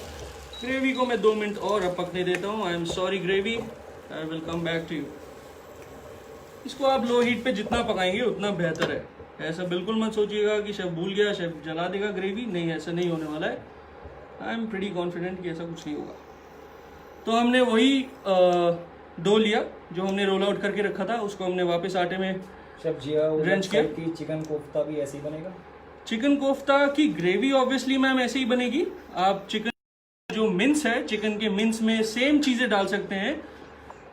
ग्रेवी को मैं 2 मिनट और अब पकने देता हूँ। I am sorry gravy, I will come back to you. इसको आप लो हीट पे जितना पकाएंगे उतना बेहतर है। ऐसा बिल्कुल मत सोचिएगा कि शेफ भूल गया, शेफ जला देगा ग्रेवी। नहीं, ऐसा नहीं होने वाला है। आई एम प्रीटी कॉन्फिडेंट कि ऐसा कुछ नहीं होगा। तो हमने वही डो लिया जो हमने रोल आउट करके रखा था, उसको हमने वापस आटे में ड्रेंच किया। चिकन कोफ्ता भी ऐसे ही बनेगा? चिकन कोफ्ता की ग्रेवी ऑब्वियसली मैम ऐसे ही बनेगी। आप चिकन जो मिन्स है, चिकन के मिन्स में सेम चीज़ें डाल सकते हैं,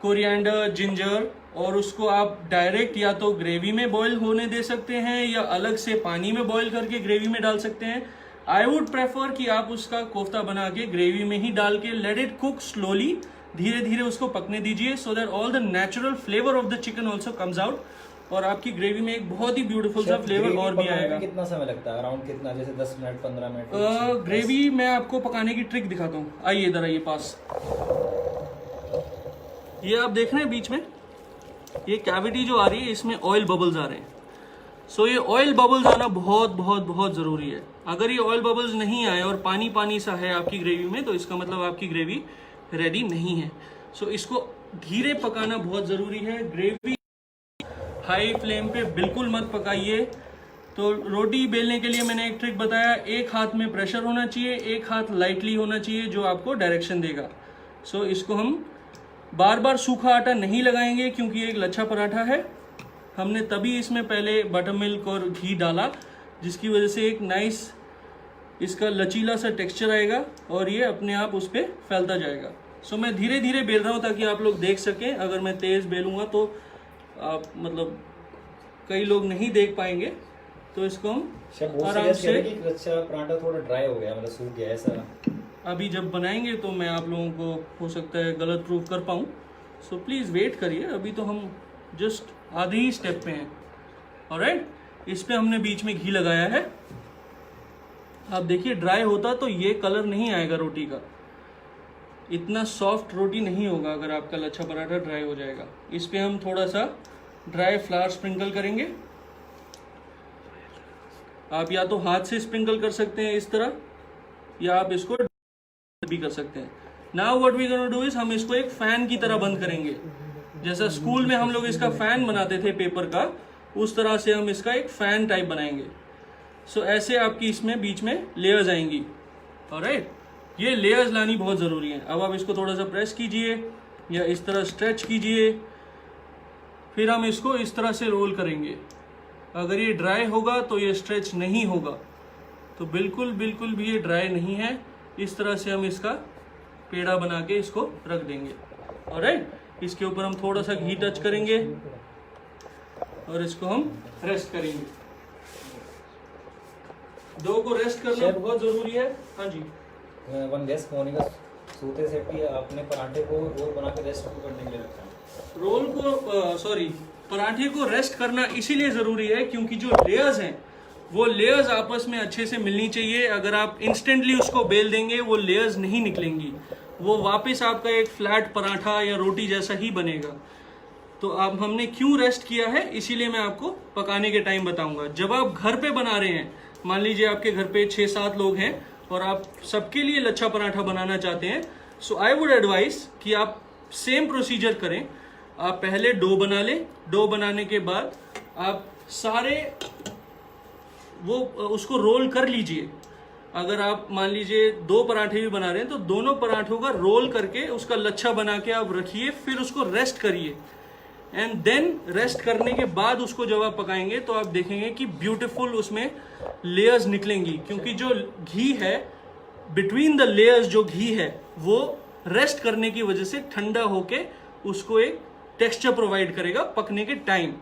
कोरिएंडर, जिंजर, और उसको आप डायरेक्ट या तो ग्रेवी में बॉईल होने दे सकते हैं या अलग से पानी में बॉईल करके ग्रेवी में डाल सकते हैं। आई वुड प्रेफर कि आप उसका कोफ्ता बना के ग्रेवी में ही डाल के लेट इट कुक स्लोली, धीरे धीरे उसको पकने दीजिए, so that all the natural flavour of the chicken also comes out, और आपकी ग्रेवी में एक बहुत ही ब्यूटीफुल सा फ्लेवर और भी आएगा। कितना समय लगता है? अराउंड कितना, जैसे 10 मिनट 15 मिनट? ग्रेवी मैं आपको पकाने की ट्रिक दिखाता हूँ, आइए इधर आइए पास। ये आप देख रहे हैं बीच में ये कैविटी जो आ रही है, इसमें ऑयल बबल्स आ रहे हैं। सो ये ऑयल बबल्स आना बहुत बहुत बहुत ज़रूरी है। अगर ये ऑयल बबल्स नहीं आए और पानी पानी सा है आपकी ग्रेवी में, तो इसका मतलब आपकी ग्रेवी रेडी नहीं है। सो इसको धीरे पकाना बहुत ज़रूरी है। ग्रेवी हाई फ्लेम पे बिल्कुल मत पकाइए। तो रोटी बेलने के लिए मैंने एक ट्रिक बताया, एक हाथ में प्रेशर होना चाहिए, एक हाथ लाइटली होना चाहिए, जो आपको डायरेक्शन देगा। सो इसको हम बार बार सूखा आटा नहीं लगाएंगे, क्योंकि एक लच्छा पराठा है। हमने तभी इसमें पहले बटर मिल्क और घी डाला, जिसकी वजह से एक नाइस इसका लचीला सा टेक्सचर आएगा और ये अपने आप उस पर फैलता जाएगा। सो मैं धीरे धीरे बेल रहा हूँ ताकि आप लोग देख सकें। अगर मैं तेज़ बेलूँगा तो आप मतलब कई लोग नहीं देख पाएंगे। तो इसको हम आराम से, अच्छा पराठा थोड़ा ड्राई हो गया, मतलब सूख गया ऐसा। अभी जब बनाएंगे तो मैं आप लोगों को हो सकता है गलत प्रूफ कर पाऊँ, सो प्लीज़ वेट करिए। अभी तो हम जस्ट आधे ही स्टेप पे हैं। ऑलराइट, इस पे हमने बीच में घी लगाया है। आप देखिए ड्राई होता तो ये कलर नहीं आएगा रोटी का, इतना सॉफ्ट रोटी नहीं होगा अगर आपका लच्छा पराठा ड्राई हो जाएगा। इस पे हम थोड़ा सा ड्राई फ्लावर स्प्रिंकल करेंगे। आप या तो हाथ से स्प्रिंकल कर सकते हैं इस तरह, या आप इसको भी कर सकते हैं। Now what we gonna do is, हम इसको एक फैन की तरह बंद करेंगे। जैसा स्कूल में हम लोग इसका फैन बनाते थे पेपर का, उस तरह से हम इसका एक फैन टाइप बनाएंगे। सो ऐसे आपकी इसमें बीच में लेयर्स आएंगी। ऑलराइट, ये लेयर्स लानी बहुत ज़रूरी है। अब आप इसको थोड़ा सा प्रेस कीजिए या इस तरह स्ट्रेच कीजिए, फिर हम इसको इस तरह से रोल करेंगे। अगर ये ड्राई होगा तो ये स्ट्रेच नहीं होगा, तो बिल्कुल बिल्कुल भी ये ड्राई नहीं है। इस तरह से हम इसका पेड़ा बना के इसको रख देंगे। ऑलराइट, इसके ऊपर हम थोड़ा सा घी टच करेंगे और इसको हम रेस्ट करेंगे। डो को रेस्ट करना बहुत जरूरी है। हाँ जी, वन गेस्ट मोनिका सूते से भी आपने पराठे को रोल बना के रेस्ट करने के लिए रखा है। रोल को पराठे को रेस्ट करना इसीलिए जरूरी है क्योंकि जो लेयर्स हैं वो लेयर्स आपस में अच्छे से मिलनी चाहिए। अगर आप इंस्टेंटली उसको बेल देंगे वो लेयर्स नहीं निकलेंगी, वो वापस आपका एक फ्लैट पराठा या रोटी जैसा ही बनेगा। तो अब हमने क्यों रेस्ट किया है, इसीलिए मैं आपको पकाने के टाइम बताऊंगा। जब आप घर पे बना रहे हैं, मान लीजिए आपके घर पे 6-7 लोग हैं और आप सबके लिए लच्छा पराठा बनाना चाहते हैं, सो आई वुड एडवाइस कि आप सेम प्रोसीजर करें। आप पहले डो बना लें, डो बनाने के बाद आप सारे वो उसको रोल कर लीजिए। अगर आप मान लीजिए 2 पराठे भी बना रहे हैं तो दोनों पराठों का रोल करके उसका लच्छा बना के आप रखिए, फिर उसको रेस्ट करिए। एंड देन रेस्ट करने के बाद उसको जब आप पकाएंगे तो आप देखेंगे कि ब्यूटीफुल उसमें लेयर्स निकलेंगी, क्योंकि जो घी है बिटवीन द लेयर्स, जो घी है वो रेस्ट करने की वजह से ठंडा होके उसको एक टेक्सचर प्रोवाइड करेगा पकने के टाइम।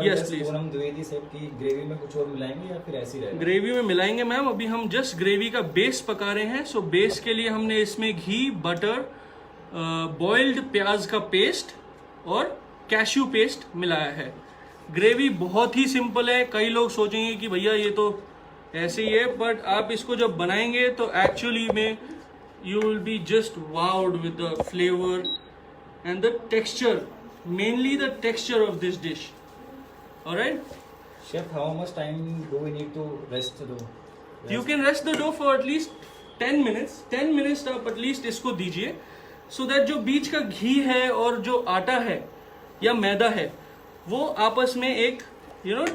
Yes please. हम द्विवेदी सेट की ग्रेवी में कुछ और मिलाएंगे या फिर ऐसे ही रहेगा? ग्रेवी में मिलाएंगे मैम, अभी हम जस्ट ग्रेवी का बेस पका रहे हैं। सो बेस के लिए हमने इसमें घी, बटर, बॉइल्ड प्याज का पेस्ट और कैश्यू पेस्ट मिलाया है। ग्रेवी बहुत ही सिंपल है। कई लोग सोचेंगे कि भैया ये तो ऐसे ही है, बट आप इसको जब बनाएंगे तो एक्चुअली में you will be just wowed with the flavour and the texture, mainly the texture of this dish. Alright chef, how much time do we need to rest the dough? You can rest the dough for at least 10 minutes. 10 minutes आप at least इसको दीजिए, so that जो बीच का घी है और जो आटा है या मैदा है वो आपस में एक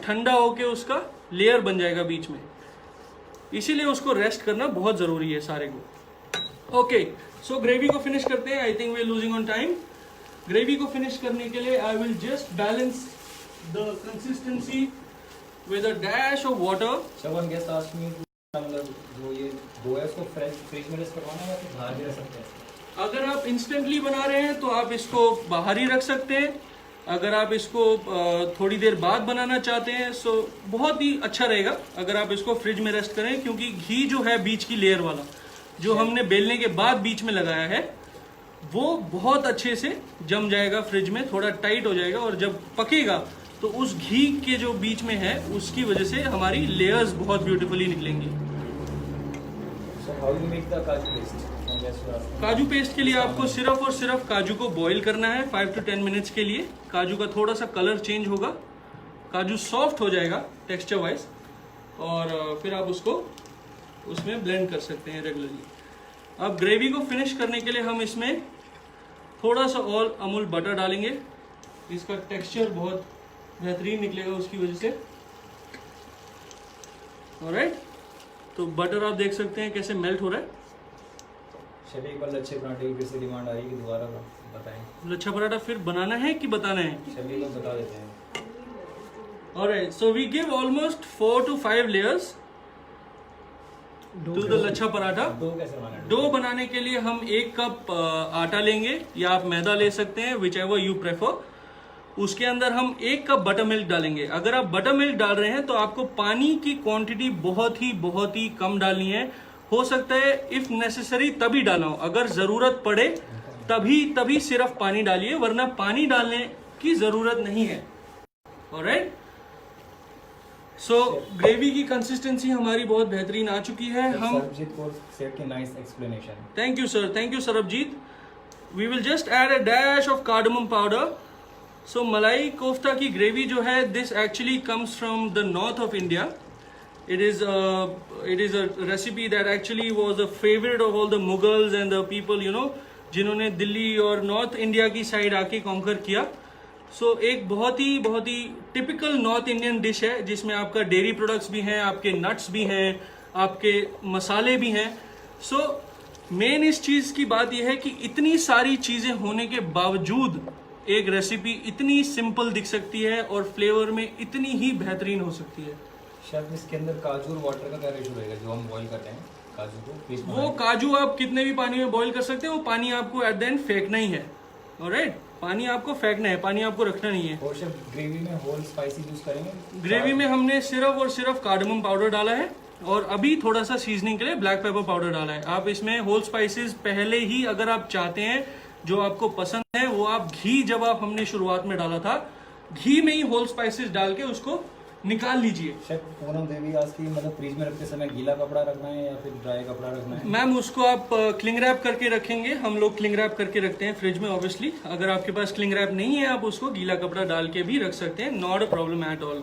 ठंडा होके उसका लेयर बन जाएगा बीच में। इसीलिए उसको रेस्ट करना बहुत जरूरी है सारे को। ओके, सो ग्रेवी को फिनिश करते हैं। I think we are losing on time. Gravy को फिनिश करने के लिए I will just balance the consistency with a dash of water. Someone guest asked me मतलब जो ये डो है उसको फ्रिज में रेस्ट करवाना है या फिर बाहर भी रख सकते हैं? अगर आप इंस्टेंटली बना रहे हैं तो आप इसको बाहर ही रख सकते हैं। अगर आप इसको थोड़ी देर बाद बनाना चाहते हैं सो बहुत ही अच्छा रहेगा अगर आप इसको फ्रिज में रेस्ट करें, क्योंकि घी जो है बीच की लेयर वाला जो हमने बेलने के बाद बीच में लगाया है वो बहुत अच्छे से जम जाएगा, फ्रिज में थोड़ा टाइट हो जाएगा, और जब पकेगा तो उस घी के जो बीच में है उसकी वजह से हमारी लेयर्स बहुत ब्यूटीफुली निकलेंगी। So how you make the काजू पेस्ट? काजू पेस्ट के लिए आपको सिर्फ और सिर्फ काजू को बॉईल करना है 5 to 10 मिनट्स के लिए। काजू का थोड़ा सा कलर चेंज होगा, काजू सॉफ्ट हो जाएगा टेक्सचर वाइज, और फिर आप उसको उसमें ब्लेंड कर सकते हैं रेगुलरली। अब ग्रेवी को फिनिश करने के लिए हम इसमें थोड़ा सा और अमूल बटर डालेंगे, इसका टेक्सचर बहुत बेहतरीन निकलेगा उसकी वजह से। ऑलराइट, तो बटर आप देख सकते हैं कैसे मेल्ट हो रहा है। शेफ एक बार लच्छे पराठे की फिर से डिमांड आई कि दोबारा बताएं। लच्छा पराठा फिर बनाना है कि बताना है? शेफ एक बार बता देते हैं। Alright, so we give almost 4 to 5 layers to the lachha paratha. Dough कैसे बनाना है? डो बनाने के लिए हम 1 कप आटा लेंगे या आप मैदा ले सकते हैं, विच एवर यू प्रेफर। उसके अंदर हम 1 कप बटर मिल्क डालेंगे। अगर आप बटर मिल्क डाल रहे हैं तो आपको पानी की क्वांटिटी बहुत ही कम डालनी है। हो सकता है इफ नेसेसरी तभी डालना हो, अगर जरूरत पड़े तभी सिर्फ पानी डालिए, वरना पानी डालने की जरूरत नहीं है। ऑलराइट, सो ग्रेवी की कंसिस्टेंसी हमारी बहुत बेहतरीन आ चुकी है। हम सरबजीत को सेट की nice explanation. Thank you sir, thank you Sarabjit. We will just add a dash of cardamom powder. So malai kofta की ग्रेवी जो है, this actually comes from the north of India. It is a recipe that actually was a favorite of all the Mughals and the people, you know, जिन्होंने दिल्ली और north India की side आके conquer किया। सो एक बहुत ही typical north Indian dish है जिसमें आपका डेयरी प्रोडक्ट्स भी हैं, आपके नट्स भी हैं, आपके मसाले भी हैं। सो मेन इस चीज़ की बात यह है कि इतनी सारी चीज़ें होने के बावजूद एक रेसिपी इतनी सिंपल दिख सकती है और फ्लेवर में इतनी ही बेहतरीन हो सकती है। शेफ इसके अंदर काजू और वाटर का क्या रेशो रहेगा जो हम बॉईल करते हैं काजू को? वो काजू आप कितने भी पानी में बॉईल कर सकते हैं, वो पानी आपको एट द एंड फेंकना ही है। ऑलराइट, पानी आपको फेंकना है, पानी आपको रखना नहीं है। और शेफ ग्रेवी में होल स्पाइसी यूज करेंगे? ग्रेवी में हमने सिर्फ और सिर्फ कार्डमम पाउडर डाला है और अभी थोड़ा सा सीजनिंग के लिए ब्लैक पेपर पाउडर डाला है। आप इसमें होल स्पाइसेस पहले ही अगर आप चाहते हैं जो आपको पसंद है वो आप घी, जब आप हमने शुरुआत में डाला था घी में ही होल स्पाइसेस डाल के उसको निकाल लीजिए। शेफ पूनम देवी आज की मतलब फ्रीज में रखते समय गीला कपड़ा रखना है या फिर ड्राई कपड़ा रखना है? मैम उसको आप क्लिंग रैप करके रखेंगे। हम लोग क्लिंग रैप करके रखते हैं फ्रिज में ऑब्वियसली। अगर आपके पास क्लिंग रैप नहीं है आप उसको गीला कपड़ा डाल के भी रख सकते हैं, not a problem at all.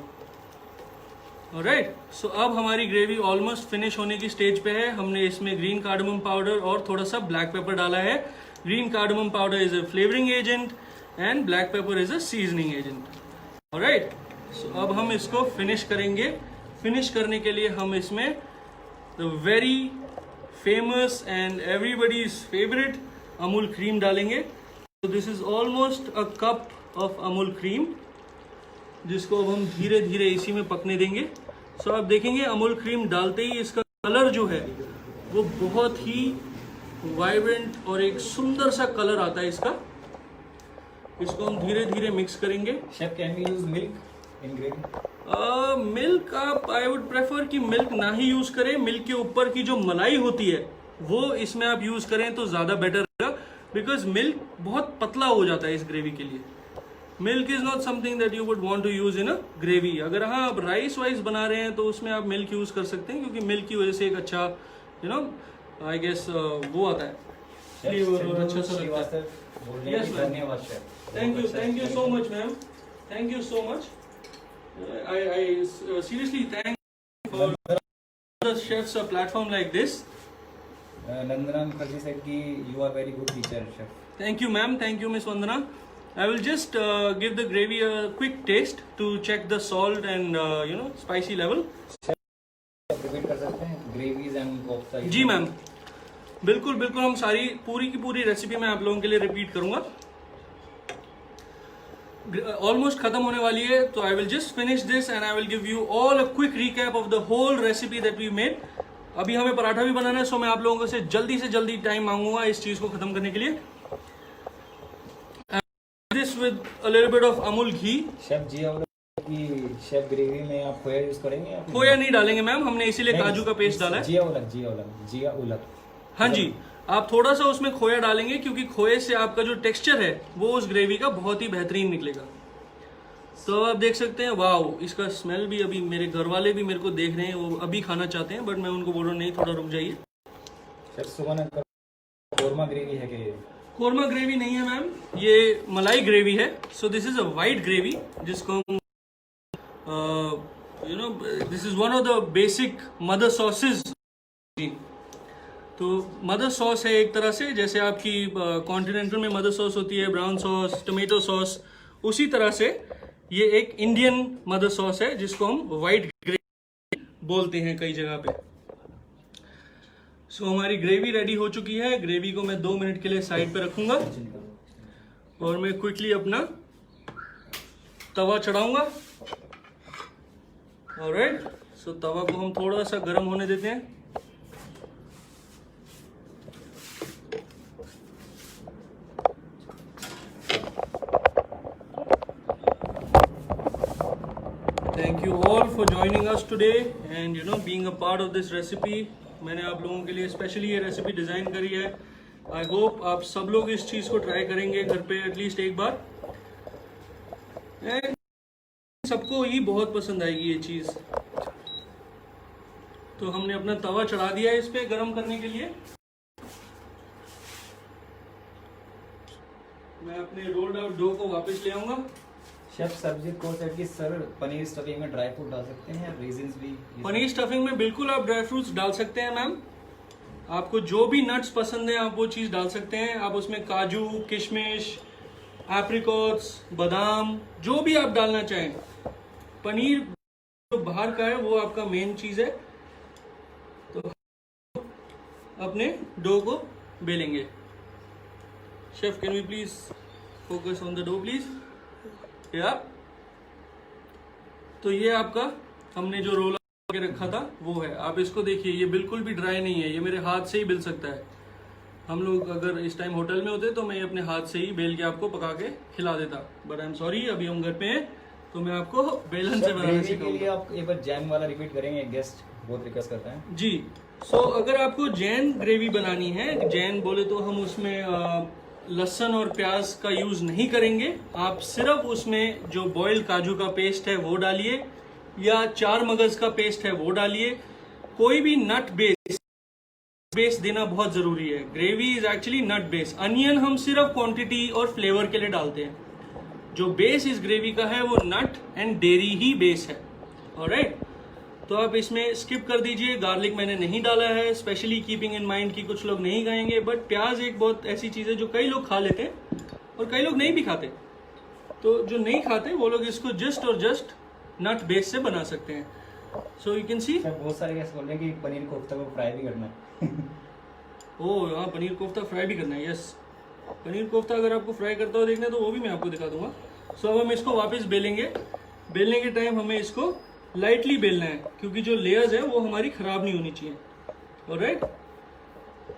Alright, so अब हमारी ग्रेवी ऑलमोस्ट फिनिश होने की स्टेज पे है। हमने इसमें ग्रीन कार्डमम पाउडर और थोड़ा सा ब्लैक पेपर डाला है। Green cardamom powder is a flavouring agent and black pepper is a seasoning agent. Alright, so अब हम इसको फिनिश करेंगे। फिनिश करने के लिए हम इसमें the very famous and everybody's favourite Amul cream डालेंगे। तो this is almost a cup of Amul cream, जिसको अब हम धीरे धीरे इसी में पकने देंगे। सो आप देखेंगे अमूल क्रीम डालते ही इसका कलर जो है वो बहुत ही वाइब्रेंट और एक सुंदर सा कलर आता है इसका। इसको हम धीरे धीरे मिक्स करेंगे। Chef can we use milk in gravy? Milk आप आई वुड प्रेफर कि मिल्क ना ही यूज करें। मिल्क के ऊपर की जो मलाई होती है वो इसमें आप यूज करें तो ज्यादा बेटर रहेगा, बिकॉज मिल्क बहुत पतला हो जाता है इस ग्रेवी के लिए। Milk is not something that you would want to use in a gravy. अगर हाँ आप राइस वाइस बना रहे हैं तो उसमें आप मिल्क यूज कर सकते हैं, क्योंकि मिल्क की वजह से एक अच्छा यू नो आई गेस वो आता है फ्लेवर और अच्छा सा लगता है। यस मैम, धन्यवाद chef. Thank you so much ma'am, thank you so much. I seriously thank for the chefs a platform like this. Nandana Mukherjee said ki you are very good teacher, chef. Thank you ma'am, thank you Miss Vandana. I will just give the gravy a quick taste to check the salt and you know spicy level. Repeat कर सकते हैं gravies and kofta? जी ma'am, बिल्कुल बिल्कुल, हम सारी पूरी की पूरी रेसिपी मैं आप लोगों के लिए रिपीट करूंगा। ऑलमोस्ट खत्म होने वाली है, तो I will just finish this and I will give you all a quick recap of the whole recipe that we made. अभी हमें पराठा भी बनाना है, सो मैं आप लोगों से जल्दी टाइम मांगूंगा इस चीज को खत्म करने के लिए। This with a little bit of Amul ghee. Chef Jiya उलग की शेफ ग्रेवी में आप खोया यूज करेंगे या खोया नहीं डालेंगे मैम, हमने इसीलिए काजू का पेस्ट डाला है। जिया उलग हाँ जी, आप थोड़ा सा उसमें खोया डालेंगे क्योंकि खोए से आपका जो टेक्सचर है वो उस ग्रेवी का बहुत ही बेहतरीन निकलेगा। तो आप देख सकते हैं, वाओ, इसका स्मेल भी, अभी मेरे घर वाले भी मेरे को देख रहे हैं, वो अभी खाना चाहते हैं, बट मैं उनको बोल रहा हूँ नहीं, थोड़ा रुक जाइए। शेफ सुमन अंकल, कोरमा ग्रेवी है कि? कोरमा ग्रेवी नहीं है मैम, ये मलाई ग्रेवी है। So this is a white gravy जिसको हम this is one of the basic mother sausage. तो मदर सॉस है एक तरह से, जैसे आपकी कॉन्टिनेंटल में मदर सॉस होती है, ब्राउन सॉस, टोमेटो सॉस, उसी तरह से ये एक इंडियन मदर सॉस है जिसको हम वाइट ग्रेवी बोलते हैं कई जगह पे। सो हमारी ग्रेवी रेडी हो चुकी है। ग्रेवी को मैं 2 मिनट के लिए साइड पे रखूंगा और मैं क्विकली अपना तवा चढ़ाऊंगा। ऑलराइट, सो तवा को हम थोड़ा सा गर्म होने देते हैं। Thank you all for joining us today and being a part of this recipe। मैंने आप लोगों के लिए स्पेशली ये रेसिपी डिज़ाइन करी है। आई होप आप सब लोग इस चीज़ को ट्राई करेंगे घर पे एटलीस्ट एक बार, एंड सबको ही बहुत पसंद आएगी ये चीज़। तो हमने अपना तवा चढ़ा दिया है इस पे गरम करने के लिए। मैं अपने रोल्ड आउट डो को वापस ले आऊंगा। शेफ सब्जी को सेट की सर पनीर स्टफिंग में ड्राई फ्रूट डाल सकते हैं, रेजिन्स भी? पनीर स्टफिंग में बिल्कुल आप ड्राई फ्रूट्स डाल सकते हैं मैम। आपको जो भी नट्स पसंद है आप वो चीज़ डाल सकते हैं। आप उसमें काजू, किशमिश, एप्रिकॉट्स, बादाम, जो भी आप डालना चाहें। पनीर जो बाहर का है वो आपका मेन चीज़ है। तो अपने डो को बेलेंगे। Chef can we please focus on the dough please. या तो ये आपका हमने जो रोल के रखा था वो है। आप इसको देखिए, ये बिल्कुल भी ड्राई नहीं है, ये मेरे हाथ से ही बेल सकता है। हम लोग अगर इस टाइम होटल में होते तो मैं अपने हाथ से ही बेल के आपको पका के खिला देता, बट आई एम सॉरी, अभी हम घर पे हैं तो मैं आपको बेलन से बनाना सिखाऊंगा। आप एक बार जैन वाला रिपीट करेंगे, गेस्ट बहुत रिक्वेस्ट करते हैं जी। सो अगर आपको जैन ग्रेवी बनानी है, जैन बोले तो हम उसमें लहसुन और प्याज का यूज नहीं करेंगे। आप सिर्फ उसमें जो बॉइल्ड काजू का पेस्ट है वो डालिए, या 4 मगज का पेस्ट है वो डालिए। कोई भी नट बेस देना बहुत जरूरी है। Gravy is actually nut base. Onion हम सिर्फ क्वांटिटी और फ्लेवर के लिए डालते हैं। जो बेस इस ग्रेवी का है वो नट एंड डेयरी ही बेस है। ऑलराइट, तो आप इसमें स्किप कर दीजिए। गार्लिक मैंने नहीं डाला है, स्पेशली कीपिंग इन माइंड कि कुछ लोग नहीं खाएंगे, बट प्याज एक बहुत ऐसी चीज़ है जो कई लोग खा लेते हैं और कई लोग नहीं भी खाते। तो जो नहीं खाते वो लोग इसको जस्ट और जस्ट नट बेस से बना सकते हैं। सो यू कैन सी बहुत सारे गेस्ट बोल रहे हैं कि पनीर कोफ्ता को फ्राई भी करना है। ओह हाँ, पनीर कोफ्ता फ्राई भी करना है। यस, पनीर कोफ्ता अगर आपको फ्राई करता हुआ देखना है तो वो भी मैं आपको दिखा दूंगा। सो अब हम इसको वापस बेलेंगे। बेलने के टाइम हमें इसको लाइटली बेलना है क्योंकि जो लेयर्स है वो हमारी खराब नहीं होनी चाहिए। ऑलराइट,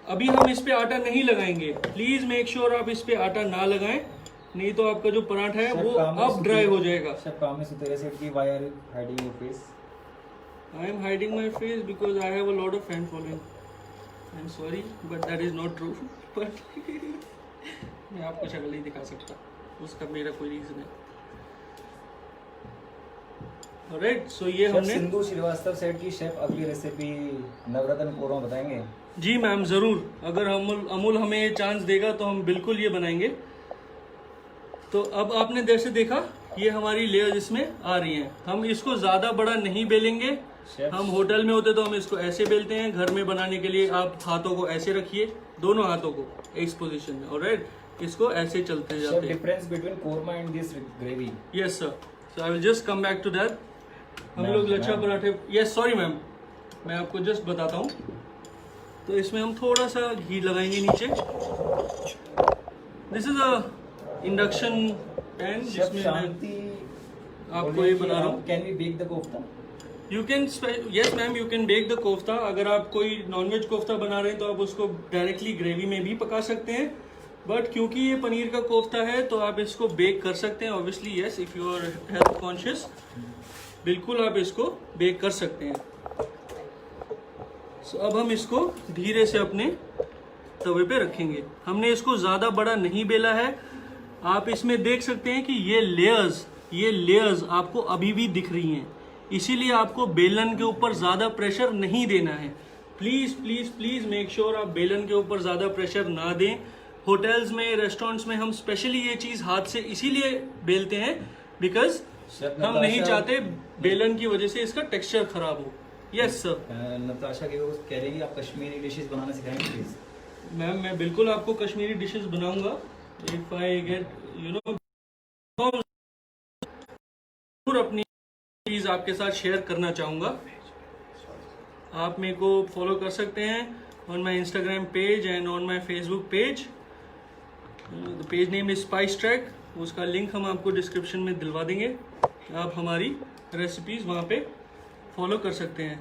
अभी हम इस पे आटा नहीं लगाएंगे। प्लीज मेक श्योर आप इस पे आटा ना लगाएं, नहीं तो आपका जो पराठा है वो अब ड्राई हो जाएगा। I am hiding my face because I have a lot of fan following. I am sorry, but that is not true. But मैं आपको शक्ल नहीं दिखा सकता, उसका मेरा कोई रीजन है। Alright, so ये हमने सिंधु श्रीवास्तव सेट की शेफ अगली रेसिपी नवरत्न कोरमा बताएंगे। जी मैम, जरूर। अगर अमूल हमें चांस देगा तो हम बिल्कुल ये बनाएंगे। तो अब आपने जैसे देखा ये हमारी लेयर्स इसमें आ रही हैं। हम इसको ज्यादा बड़ा नहीं बेलेंगे। हम होटल में होते तो हम इसको ऐसे बेलते हैं। घर में बनाने के लिए आप हाथों को ऐसे रखिए, दोनों हाथों को इस पोजीशन में। ऑलराइट, इसको ऐसे चलते जाते हैं। Difference between korma and this gravy? Yes sir, so I will just come back to that. हम लोग लच्छा पराठे, यस सॉरी मैम, मैं आपको जस्ट बताता हूँ। तो इसमें हम थोड़ा सा घी लगाएंगे नीचे। This is a induction pan जिसमें मैं आपको ये बना रहा हूँ। Can we bake the kofta? You can, yes ma'am, you can bake the kofta. अगर आप कोई नॉनवेज कोफ्ता बना रहे हैं तो आप उसको डायरेक्टली ग्रेवी में भी पका सकते हैं, बट क्योंकि ये पनीर का कोफ्ता है तो आप इसको बेक कर सकते हैं obviously, yes, if you are health conscious, बिल्कुल आप इसको बेक कर सकते हैं। So, अब हम इसको धीरे से अपने तवे पे रखेंगे। हमने इसको ज़्यादा बड़ा नहीं बेला है। आप इसमें देख सकते हैं कि ये लेयर्स आपको अभी भी दिख रही हैं, इसीलिए आपको बेलन के ऊपर ज़्यादा प्रेशर नहीं देना है। Please please please make sure आप बेलन के ऊपर ज़्यादा प्रेशर ना दें। होटल्स में, रेस्टोरेंट्स में हम स्पेशली ये चीज़ हाथ से इसीलिए बेलते हैं बिकॉज हम नहीं चाहते बेलन की वजह से इसका टेक्सचर खराब हो। Yes sir. नताशा की वो कह रही है आप कश्मीरी डिशेस बनाना सिखाएंगे प्लीज। मैम मैं बिल्कुल आपको कश्मीरी डिशेस बनाऊंगा इफ आई गेट अपनी चीज़ आपके साथ शेयर करना चाहूँगा। आप मेरे को फॉलो कर सकते हैं on my Instagram page and on my Facebook page. The page name is spice track, उसका लिंक हम आपको डिस्क्रिप्शन में दिलवा देंगे। आप हमारी रेसिपीज़ वहाँ पे फॉलो कर सकते हैं।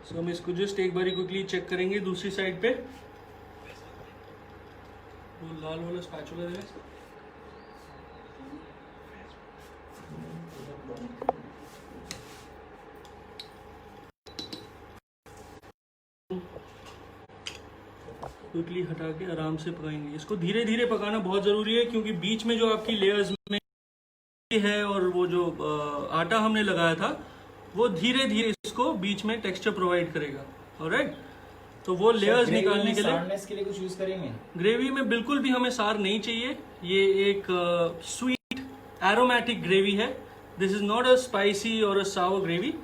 सो हम इसको जस्ट एक बारी क्विकली चेक करेंगे दूसरी साइड पे। वो लाल वाला स्पैचुला है, क्विकली हटा के आराम से पकाएंगे। इसको धीरे धीरे पकाना बहुत ज़रूरी है क्योंकि बीच में जो आपकी लेयर्स में है और वो जो आटा हमने लगाया था वो धीरे धीरे इसको बीच में टेक्सचर प्रोवाइड करेगा। ऑलराइट, तो वो लेयर्स निकालने के लिए कुछ यूज करेंगे। ग्रेवी में बिल्कुल भी हमें सार नहीं चाहिए। ये एक स्वीट एरोमेटिक ग्रेवी है। This is not a spicy और अ सावर ग्रेवी।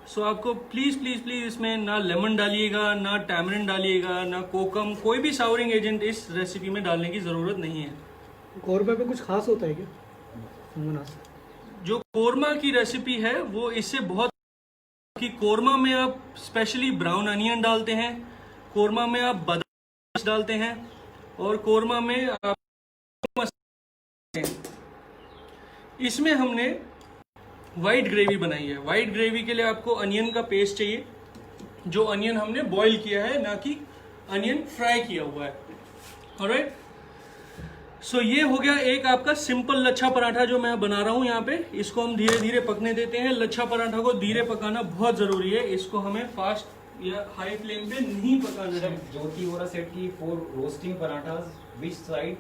सो आपको प्लीज प्लीज प्लीज इसमें ना लेमन डालिएगा, ना टैमरिन डालिएगा, ना कोकम, कोई भी सावरिंग एजेंट इस रेसिपी में डालने की जरूरत नहीं है। कोरमा पे कुछ खास होता है क्या? जो कोरमा की रेसिपी है वो इससे बहुत कि कोरमा में आप स्पेशली ब्राउन अनियन डालते हैं, कोरमा में आप बादाम डालते हैं और कोरमा में आप इसमें हमने वाइट ग्रेवी बनाई है। वाइट ग्रेवी के लिए आपको अनियन का पेस्ट चाहिए, जो अनियन हमने बॉईल किया है, ना कि अनियन फ्राई किया हुआ है। ऑलराइट, सो ये हो गया एक आपका सिंपल लच्छा पराठा जो मैं बना रहा हूँ यहाँ पे। इसको हम धीरे धीरे पकने देते हैं। लच्छा पराठा को धीरे पकाना बहुत जरूरी है, इसको हमें फास्ट या हाई फ्लेम पे नहीं पकाना है। ज्योति वोरा सेट की 4 रोस्टिंग पराठास, विच साइड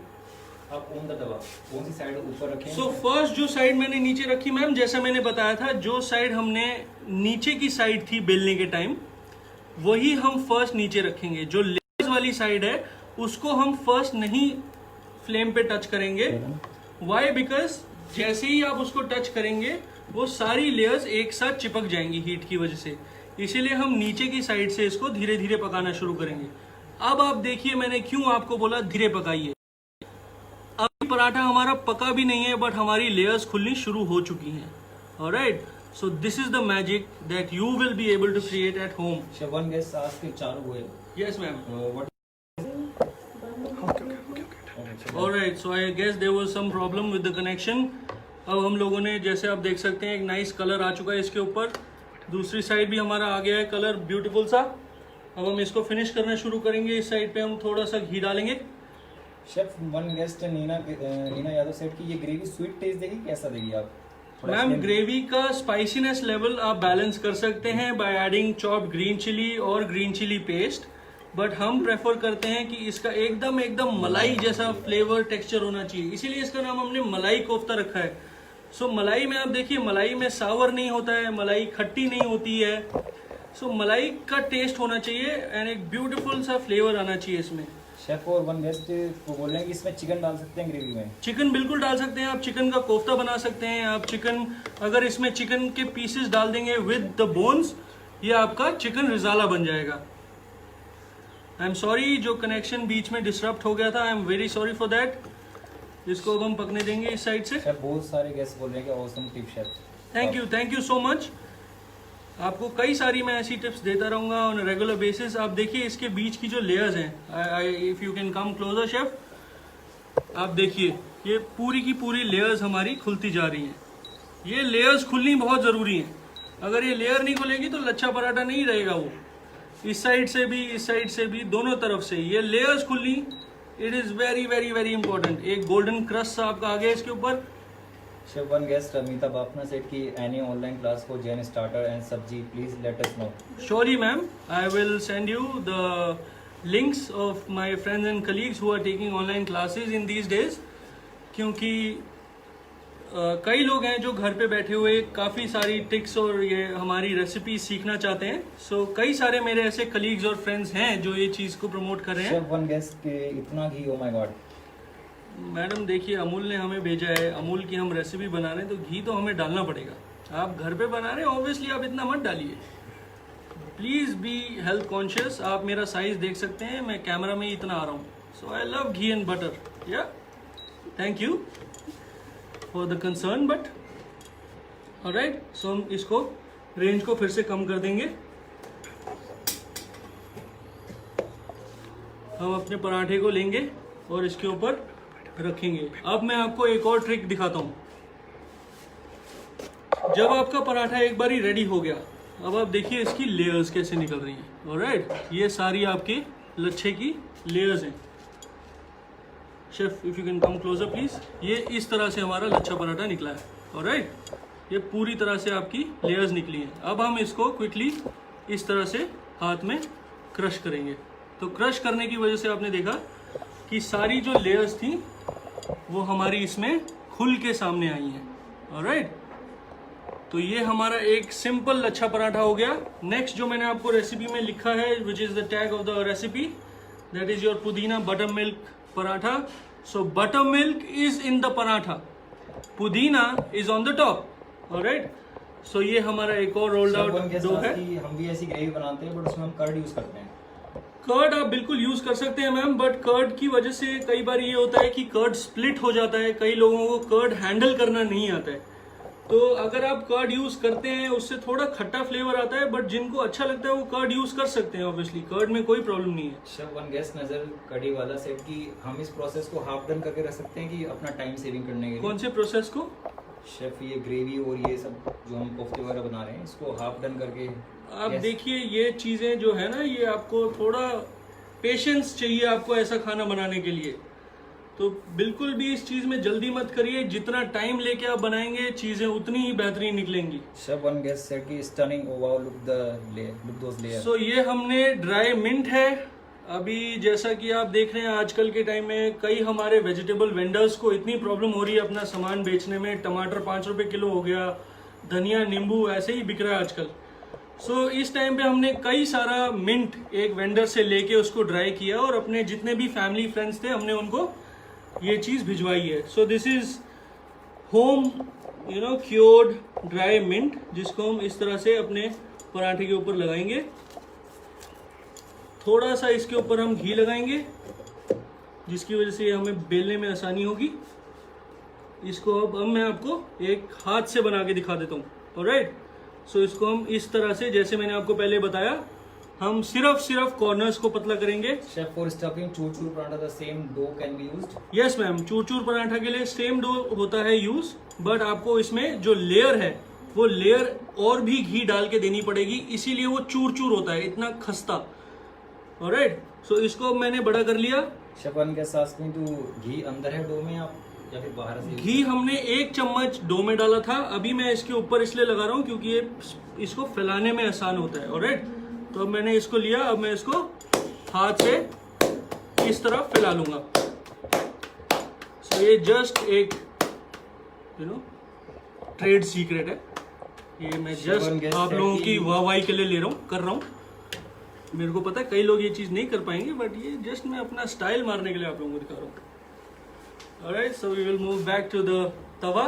आप ऑन द तवा, कौन सी साइड ऊपर रखें? सो फर्स्ट जो साइड मैंने नीचे रखी मैम, जैसा मैंने बताया था, जो साइड हमने नीचे की साइड थी बेलने के टाइम वही हम फर्स्ट नीचे रखेंगे। जो लेयर्स वाली साइड है उसको हम फर्स्ट नहीं फ्लेम पे टच करेंगे। वाई? बिकॉज जैसे ही आप उसको टच करेंगे वो सारी लेयर्स एक साथ चिपक जाएंगी हीट की वजह से, इसीलिए हम नीचे की साइड से इसको धीरे धीरे पकाना शुरू करेंगे। अब आप देखिए मैंने क्यों आपको बोला धीरे पकाइए। अभी पराठा हमारा पका भी नहीं है बट हमारी लेयर्स खुलनी शुरू हो चुकी हैं। Alright, so this is the magic that you will be able to create at home. Shravan guest asked Charu Goyal. Yes ma'am. What? Alright, so I guess there was some problem with the connection. अब हम लोगों ने, जैसे आप देख सकते हैं, एक नाइस कलर आ चुका है इसके ऊपर। दूसरी साइड भी हमारा आ गया है कलर ब्यूटीफुल सा। अब हम इसको फिनिश करना शुरू करेंगे। इस साइड पे हम थोड़ा सा घी डालेंगे। Chef, one guest Neena Yadav said की ये ग्रेवी स्वीट टेस्ट देगी, कैसा देगी आप? मैम ग्रेवी का स्पाइसीनेस लेवल आप बैलेंस कर सकते हैं by adding chopped green chilli और ग्रीन चिली पेस्ट, बट हम प्रेफर करते हैं कि इसका एकदम मलाई जैसा फ्लेवर टेक्सचर होना चाहिए, इसीलिए इसका नाम हमने मलाई कोफ्ता रखा है। सो मलाई में आप देखिए, मलाई में सावर नहीं होता है, मलाई खट्टी नहीं होती है। सो मलाई का टेस्ट होना चाहिए एंड एक ब्यूटीफुल सा फ्लेवर आना चाहिए इसमें। शेफ और वन गेस्ट को बोल रहे हैं कि इसमें चिकन डाल सकते हैं ग्रेवी में। चिकन बिल्कुल डाल सकते हैं आप, चिकन का कोफ्ता बना सकते हैं आप। चिकन अगर इसमें चिकन के पीसेस डाल देंगे विद द बोन्स, ये आपका चिकन रिजाला बन जाएगा। आई एम सॉरी, जो कनेक्शन बीच में डिसरप्ट हो गया था, I am very sorry for that. इसको अब हम पकने देंगे इस साइड से। शेफ बहुत सारे गेस्ट बोल रहे हैं कि awesome tip chef. Thank you so much. आपको कई सारी मैं ऐसी टिप्स देता रहूँगा ऑन रेगुलर बेसिस। आप देखिए इसके बीच की जो लेयर्स हैं, if you can come closer chef, आप देखिए ये पूरी की पूरी लेयर्स हमारी खुलती जा रही हैं। ये लेयर्स खुलनी बहुत ज़रूरी हैं। अगर ये लेयर नहीं खुलेगी तो लच्छा पराठा नहीं रहेगा वो। इस साइड से भी, इस साइड से भी, दोनों तरफ से ये लेयर्स खुलनी it is very very very important. एक गोल्डन क्रस्ट आपका आ गया इसके ऊपर। Chef, one guest Ramita Bapna said कि any online class for Jain starter and sabji, please let us know. Surely ma'am, I will send you the links of my friends and colleagues who are taking online classes in these days, क्योंकि कई लोग हैं जो घर पे बैठे हुए काफ़ी सारी ट्रिक्स और ये हमारी रेसिपी सीखना चाहते हैं। सो कई सारे मेरे ऐसे कलीग्स और फ्रेंड्स हैं जो ये चीज़ को प्रमोट कर रहे हैं। Chef, one guest के इतना घी, oh my god. मैडम देखिए, अमूल ने हमें भेजा है, अमूल की हम रेसिपी बना रहे हैं, तो घी तो हमें डालना पड़ेगा। आप घर पे बना रहे हैं, ऑब्वियसली आप इतना मत डालिए। Please be health conscious. आप मेरा साइज देख सकते हैं, मैं कैमरा में ही इतना आ रहा हूँ। So I love ghee and butter. या thank you for the concern, but alright. So हम इसको रेंज को फिर से कम कर देंगे। हम अपने पराठे को लेंगे और इसके ऊपर रखेंगे। अब मैं आपको एक और ट्रिक दिखाता हूँ। जब आपका पराठा एक बारी रेडी हो गया, अब आप देखिए इसकी लेयर्स कैसे निकल रही हैं। ऑलराइट, ये सारी आपके लच्छे की लेयर्स हैं। Chef if you can come closer please. ये इस तरह से हमारा लच्छा पराठा निकला है। ऑलराइट, ये पूरी तरह से आपकी लेयर्स निकली हैं। अब हम इसको क्विकली इस तरह से हाथ में क्रश करेंगे। तो क्रश करने की वजह से आपने देखा कि सारी जो लेयर्स थी वो हमारी इसमें खुल के सामने आई हैं। ऑलराइट, तो ये हमारा एक सिंपल लच्छा पराठा हो गया। नेक्स्ट जो मैंने आपको रेसिपी में लिखा है, which is the tag of the recipe, that is your pudina butter milk paratha. So butter milk is in the paratha, pudina is on the top. Alright, so ये हमारा एक और रोल्ड आउट डो है। हम भी ऐसी ग्रेवी बनाते हैं, बट उसमें हम कर्ड यूज करते हैं। कर्ड आप बिल्कुल यूज कर सकते हैं मैम, बट कर्ड की वजह से कई बार ये होता है कि कर्ड स्प्लिट हो जाता है। कई लोगों को कर्ड हैंडल करना नहीं आता है। तो अगर आप कर्ड यूज करते हैं, उससे थोड़ा खट्टा फ्लेवर आता है, बट जिनको अच्छा लगता है वो कर्ड यूज कर सकते हैं। ऑब्वियसली कर्ड में कोई प्रॉब्लम नहीं है। शेफ, वन गेस्ट नजर कड़ी वाला सेट कि हम इस प्रोसेस को हाफ डन करके रख सकते हैं कि अपना टाइम सेविंग करने के लिए। कौन से प्रोसेस को? शेफ, ये ग्रेवी और ये सब जो हम कोफ्ते वगैरह बना रहे हैं, इसको हाफ डन करके। आप देखिए, ये चीजें जो है ना, ये आपको थोड़ा पेशेंस चाहिए आपको ऐसा खाना बनाने के लिए। तो बिल्कुल भी इस चीज में जल्दी मत करिए। जितना टाइम लेके आप बनाएंगे, चीजें उतनी ही बेहतरीन निकलेंगी। शेफ, वन गेस्ट सेड कि स्टनिंग, ओह वाओ, लुक दोस लेयर। सो ये हमने ड्राई मिंट है। अभी जैसा कि आप देख रहे हैं, आजकल के टाइम में कई हमारे वेजिटेबल वेंडर्स को इतनी प्रॉब्लम हो रही है अपना सामान बेचने में। टमाटर 5 रुपए किलो हो गया, धनिया नींबू ऐसे ही बिक रहा है आजकल। सो इस टाइम पे हमने कई सारा मिंट एक वेंडर से लेके उसको ड्राई किया और अपने जितने भी फैमिली फ्रेंड्स थे हमने उनको ये चीज भिजवाई है। So this is home cured dry mint, जिसको हम इस तरह से अपने पराठे के ऊपर लगाएंगे। थोड़ा सा इसके ऊपर हम घी लगाएंगे, जिसकी वजह से हमें बेलने में आसानी होगी। इसको अब मैं आपको एक हाथ से बना के दिखा देता हूँ। ऑलराइट, सो इसको हम इस तरह से, जैसे मैंने आपको पहले बताया, हम सिर्फ कॉर्नर्स को पतला करेंगे। Chef, for stuffing choor paratha the same dough can be used? Yes ma'am, choor paratha के लिए सेम डो होता है यूज, बट आपको इसमें जो लेयर है वो लेयर और भी घी डाल के देनी पड़ेगी, इसीलिए वो चूर होता है, इतना खस्ता। ऑलराइट, सो इसको मैंने बड़ा कर लिया। Chef, one guest asking to ghee अंदर है डो में या फिर बाहर से? घी हमने 1 चम्मच डो में डाला था। अभी मैं इसके ऊपर इसलिए लगा रहा हूँ क्योंकि ये इसको फैलाने में आसान होता है। ऑलराइट, तो अब मैंने इसको लिया। अब मैं इसको हाथ से इस तरह फैला लूंगा। सो ये जस्ट एक ट्रेड सीक्रेट है। ये मैं जस्ट आप लोगों की वाहवाही के लिए ले रहा हूँ, कर रहा हूँ। मेरे को पता है कई लोग ये चीज नहीं कर पाएंगे, बट ये जस्ट मैं अपना स्टाइल मारने के लिए आप लोगों को दिखा रहा हूँ। Alright, so we will move back to the tawa.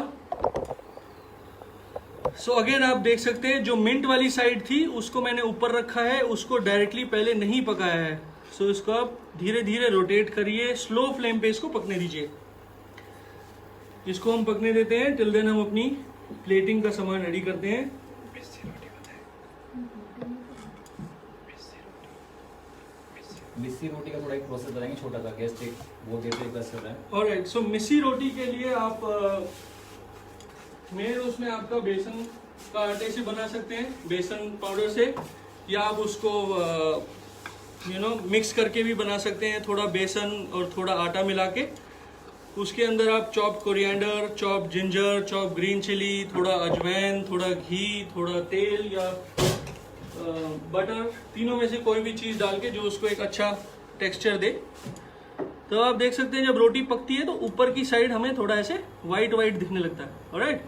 So again आप देख सकते हैं, जो मिंट वाली साइड थी उसको मैंने ऊपर रखा है, उसको डायरेक्टली पहले नहीं पकाया है। सो इसको आप धीरे धीरे रोटेट करिए, स्लो फ्लेम पे इसको पकने दीजिए। इसको हम पकने देते हैं। टिल देन हम अपनी प्लेटिंग का सामान रेडी करते हैं। मिस्सी रोटी का थोड़ा एक प्रोसेस बताएंगे, छोटा सा गेस्ट एक वो देते हैं प्लस है। ऑलराइट, सो मिस्सी रोटी के लिए आप मेन उसमें आपका बेसन का आटे से बना सकते हैं, बेसन पाउडर से, या आप उसको मिक्स करके भी बना सकते हैं, थोड़ा बेसन और थोड़ा आटा मिला के। उसके अंदर आप chop coriander, chop ginger, chop green chilli, थोड़ा अजवाइन, थोड़ा घी, थोड़ा तेल या बटर, तीनों में से कोई भी चीज़ डाल के जो उसको एक अच्छा टेक्सचर दे। तो आप देख सकते हैं जब रोटी पकती है तो ऊपर की साइड हमें थोड़ा ऐसे वाइट वाइट दिखने लगता है। ऑलराइट,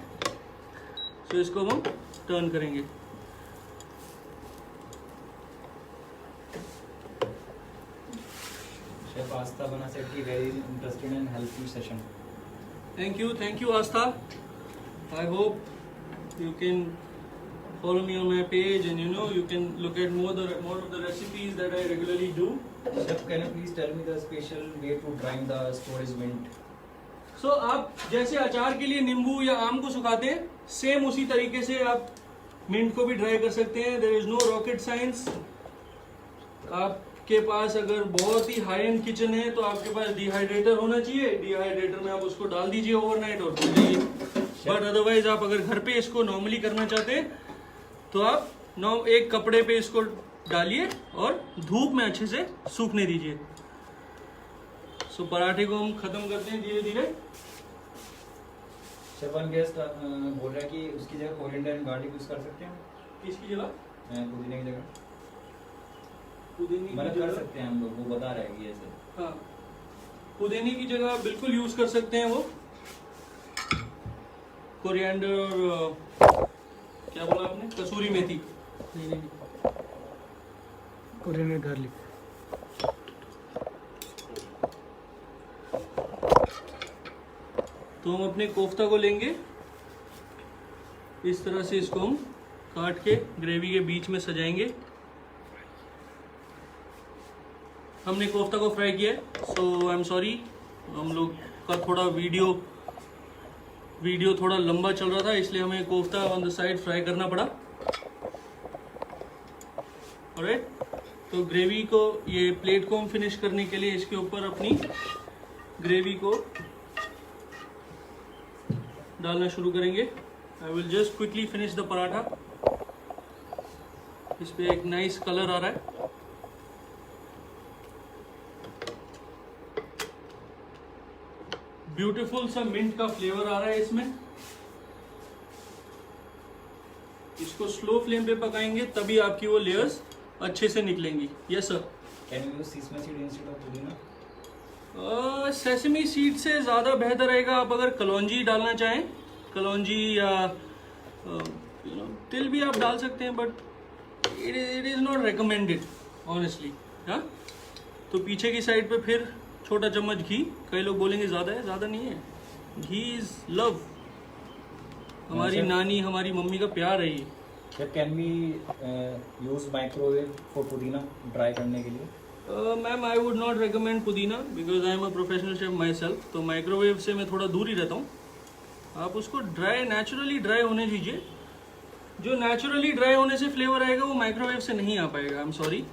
तो इसको हम टर्न करेंगे। शेफ आस्था बना सेट की very interesting and helpful session. Thank you Astha. I hope you can follow me on my page and you can look at more of the recipes that I regularly do. Chef, can you please tell me the special way to drying the storage mint? So आप जैसे अचार के लिए नींबू या आम को सुखाते हैं, सेम उसी तरीके से आप मिंट को भी ड्राई कर सकते हैं। There is no rocket science. आपके पास अगर बहुत ही हाई एंड किचन है तो आपके पास डिहाइड्रेटर होना चाहिए। डिहाइड्रेटर में आप उसको डाल दीजिए ओवरनाइट और पी लीजिए। बट अदरवाइज आप अगर घर पे इसको नॉर्मली करना चाहते हैं तो आप एक कपड़े पे इसको डालिए और धूप में अच्छे से सूखने दीजिए। सो पराठे को हम खत्म करते हैं धीरे धीरे। शेफ, वन गेस्ट बोल रहा है कि उसकी जगह कोरिएंडर एंड गार्लिक यूज कर सकते हैं। इसकी जगह पुदीने की जगह पुदीने की मतलब कर जगह सकते हैं हम लोग, वो बता रहे हैं कि ऐसे। हाँ, पुदीने की जगह बिल्कुल यूज कर सकते हैं वो कोरिएंडर और क्या बोला आपने, कसूरी मेथी। नहीं कोरिएंडर गार्लिक। तो हम अपने कोफ्ता को लेंगे, इस तरह से इसको हम काट के ग्रेवी के बीच में सजाएंगे। हमने कोफ्ता को फ्राई किया है, सो आई एम सॉरी, हम लोग का थोड़ा वीडियो थोड़ा लंबा चल रहा था, इसलिए हमें kofta on the side fry करना पड़ा। ऑलराइट, तो ग्रेवी को, ये प्लेट को हम फिनिश करने के लिए इसके ऊपर अपनी ग्रेवी को डालना शुरू करेंगे। आई will just quickly finish the paratha. इस पे एक नाइस कलर आ रहा है। ब्यूटीफुल सा मिंट का फ्लेवर आ रहा है इसमें। इसको स्लो फ्लेम पे पकाएंगे तभी आपकी वो लेयर्स अच्छे से निकलेंगी। Yes sir. Can you use sesame seed instead of पुदीना? सेसमी सीड से ज़्यादा बेहतर रहेगा आप अगर कलौंजी डालना चाहें, कलौंजी या तिल भी आप डाल सकते हैं, but it is not recommended honestly. हाँ, तो पीछे की साइड पे फिर छोटा चम्मच घी। कई लोग बोलेंगे ज़्यादा है, ज़्यादा नहीं है। Ghee is love. हमारी नानी, हमारी मम्मी का प्यार है ये। Can we use microwave for pudina dry करने के लिए? Ma'am, I would not recommend pudina because I am a professional chef myself. तो माइक्रोवेव से मैं थोड़ा दूर ही रहता हूँ। आप उसको ड्राई, नेचुरली ड्राई होने दीजिए। जो नेचुरली ड्राई होने से फ्लेवर आएगा वो माइक्रोवेव से नहीं आ पाएगा। आई एम सॉरी।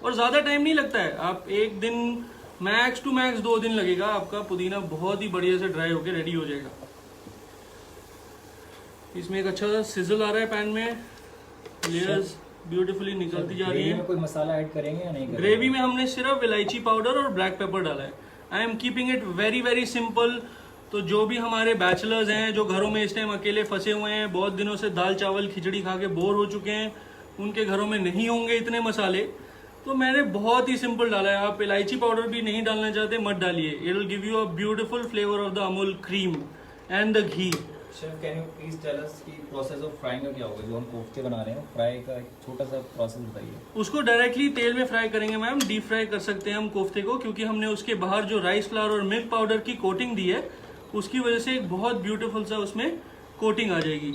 और ज़्यादा टाइम नहीं लगता है। आप एक दिन, मैक्स टू मैक्स 2 दिन लगेगा, आपका पुदीना बहुत ही बढ़िया से ड्राई होकर रेडी हो जाएगा। इसमें एक अच्छा सिजल आ रहा है पैन में, लेयर्स ब्यूटीफुली निकलती जा रही है। में कोई मसाला ऐड करेंगे या नहीं करेंगे? ग्रेवी में हमने सिर्फ इलायची पाउडर और ब्लैक पेपर डाला है। I am keeping it very very simple. तो जो भी हमारे बैचलर्स हैं जो घरों में इस टाइम अकेले फंसे हुए हैं, बहुत दिनों से दाल चावल खिचड़ी खा के बोर हो चुके हैं, उनके घरों में नहीं होंगे इतने मसाले, तो मैंने बहुत ही सिंपल डाला है। आप इलायची पाउडर भी नहीं डालना चाहते मत डालिए। It will give you a beautiful flavour of the Amul cream and the ghee. Chef, can you please tell us कि प्रोसेस ऑफ फ्राइंग का क्या होगा? जो हम कोफ्ते बना रहे हैं, फ्राई का एक छोटा सा प्रोसेस बताइए। उसको डायरेक्टली तेल में फ्राई करेंगे मैम। डीप फ्राई कर सकते हैं हम कोफ्ते को, क्योंकि हमने उसके बाहर जो राइस फ्लावर और मिल्क पाउडर की कोटिंग दी है, उसकी वजह से एक बहुत ब्यूटीफुल सा उसमें कोटिंग आ जाएगी।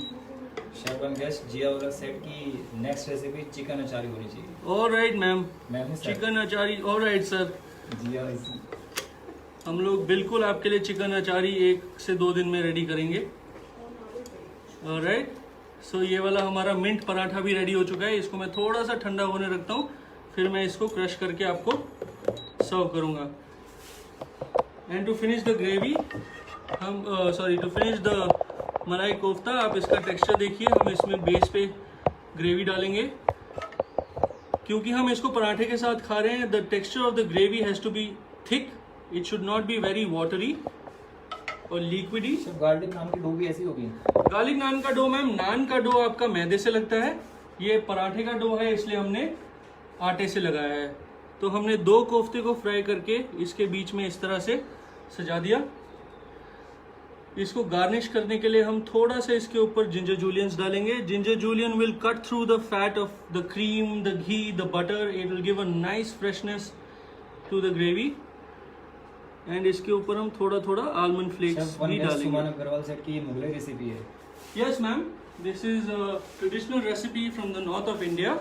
शेफ वन गेस्ट जिया वाला सेट की नेक्स्ट रेसिपी चिकन अचारी होनी चाहिए। Alright ma'am, ma'am chicken achari. Alright sir, Jiya हम लोग बिल्कुल आपके लिए चिकन अचारी 1 से 2 दिन में रेडी करेंगे। ऑलराइट, सो ये वाला हमारा मिंट पराठा भी रेडी हो चुका है। इसको मैं थोड़ा सा ठंडा होने रखता हूँ, फिर मैं इसको क्रश करके आपको सर्व करूँगा। And to finish the gravy, हम to finish the malai kofta, आप इसका टेक्सचर देखिए। हम इसमें बेस पे ग्रेवी डालेंगे। क्योंकि हम इसको पराठे के साथ खा रहे हैं, the texture of the gravy has to be thick, it should not be very watery और लिक्विडी। गार्लिक नान की डो भी ऐसी होगी? गार्लिक नान का डो मैम, नान का डो आपका मैदे से लगता है, ये पराठे का डो है इसलिए हमने आटे से लगाया है। तो हमने 2 कोफ्ते को फ्राई करके इसके बीच में इस तरह से सजा दिया। इसको गार्निश करने के लिए हम थोड़ा सा इसके ऊपर जिंजर जूलियंस डालेंगे। Ginger julienne will cut through the fat of the cream, the ghee, the butter, it will give a nice freshness to the gravy. And इसके ऊपर हम थोड़ा थोड़ा आलमंड फ्लेक्स भी डालेंगे। सुमन अग्रवाल सेट की ये मुगलई रेसिपी है। Yes ma'am, this is a traditional recipe from the north of India,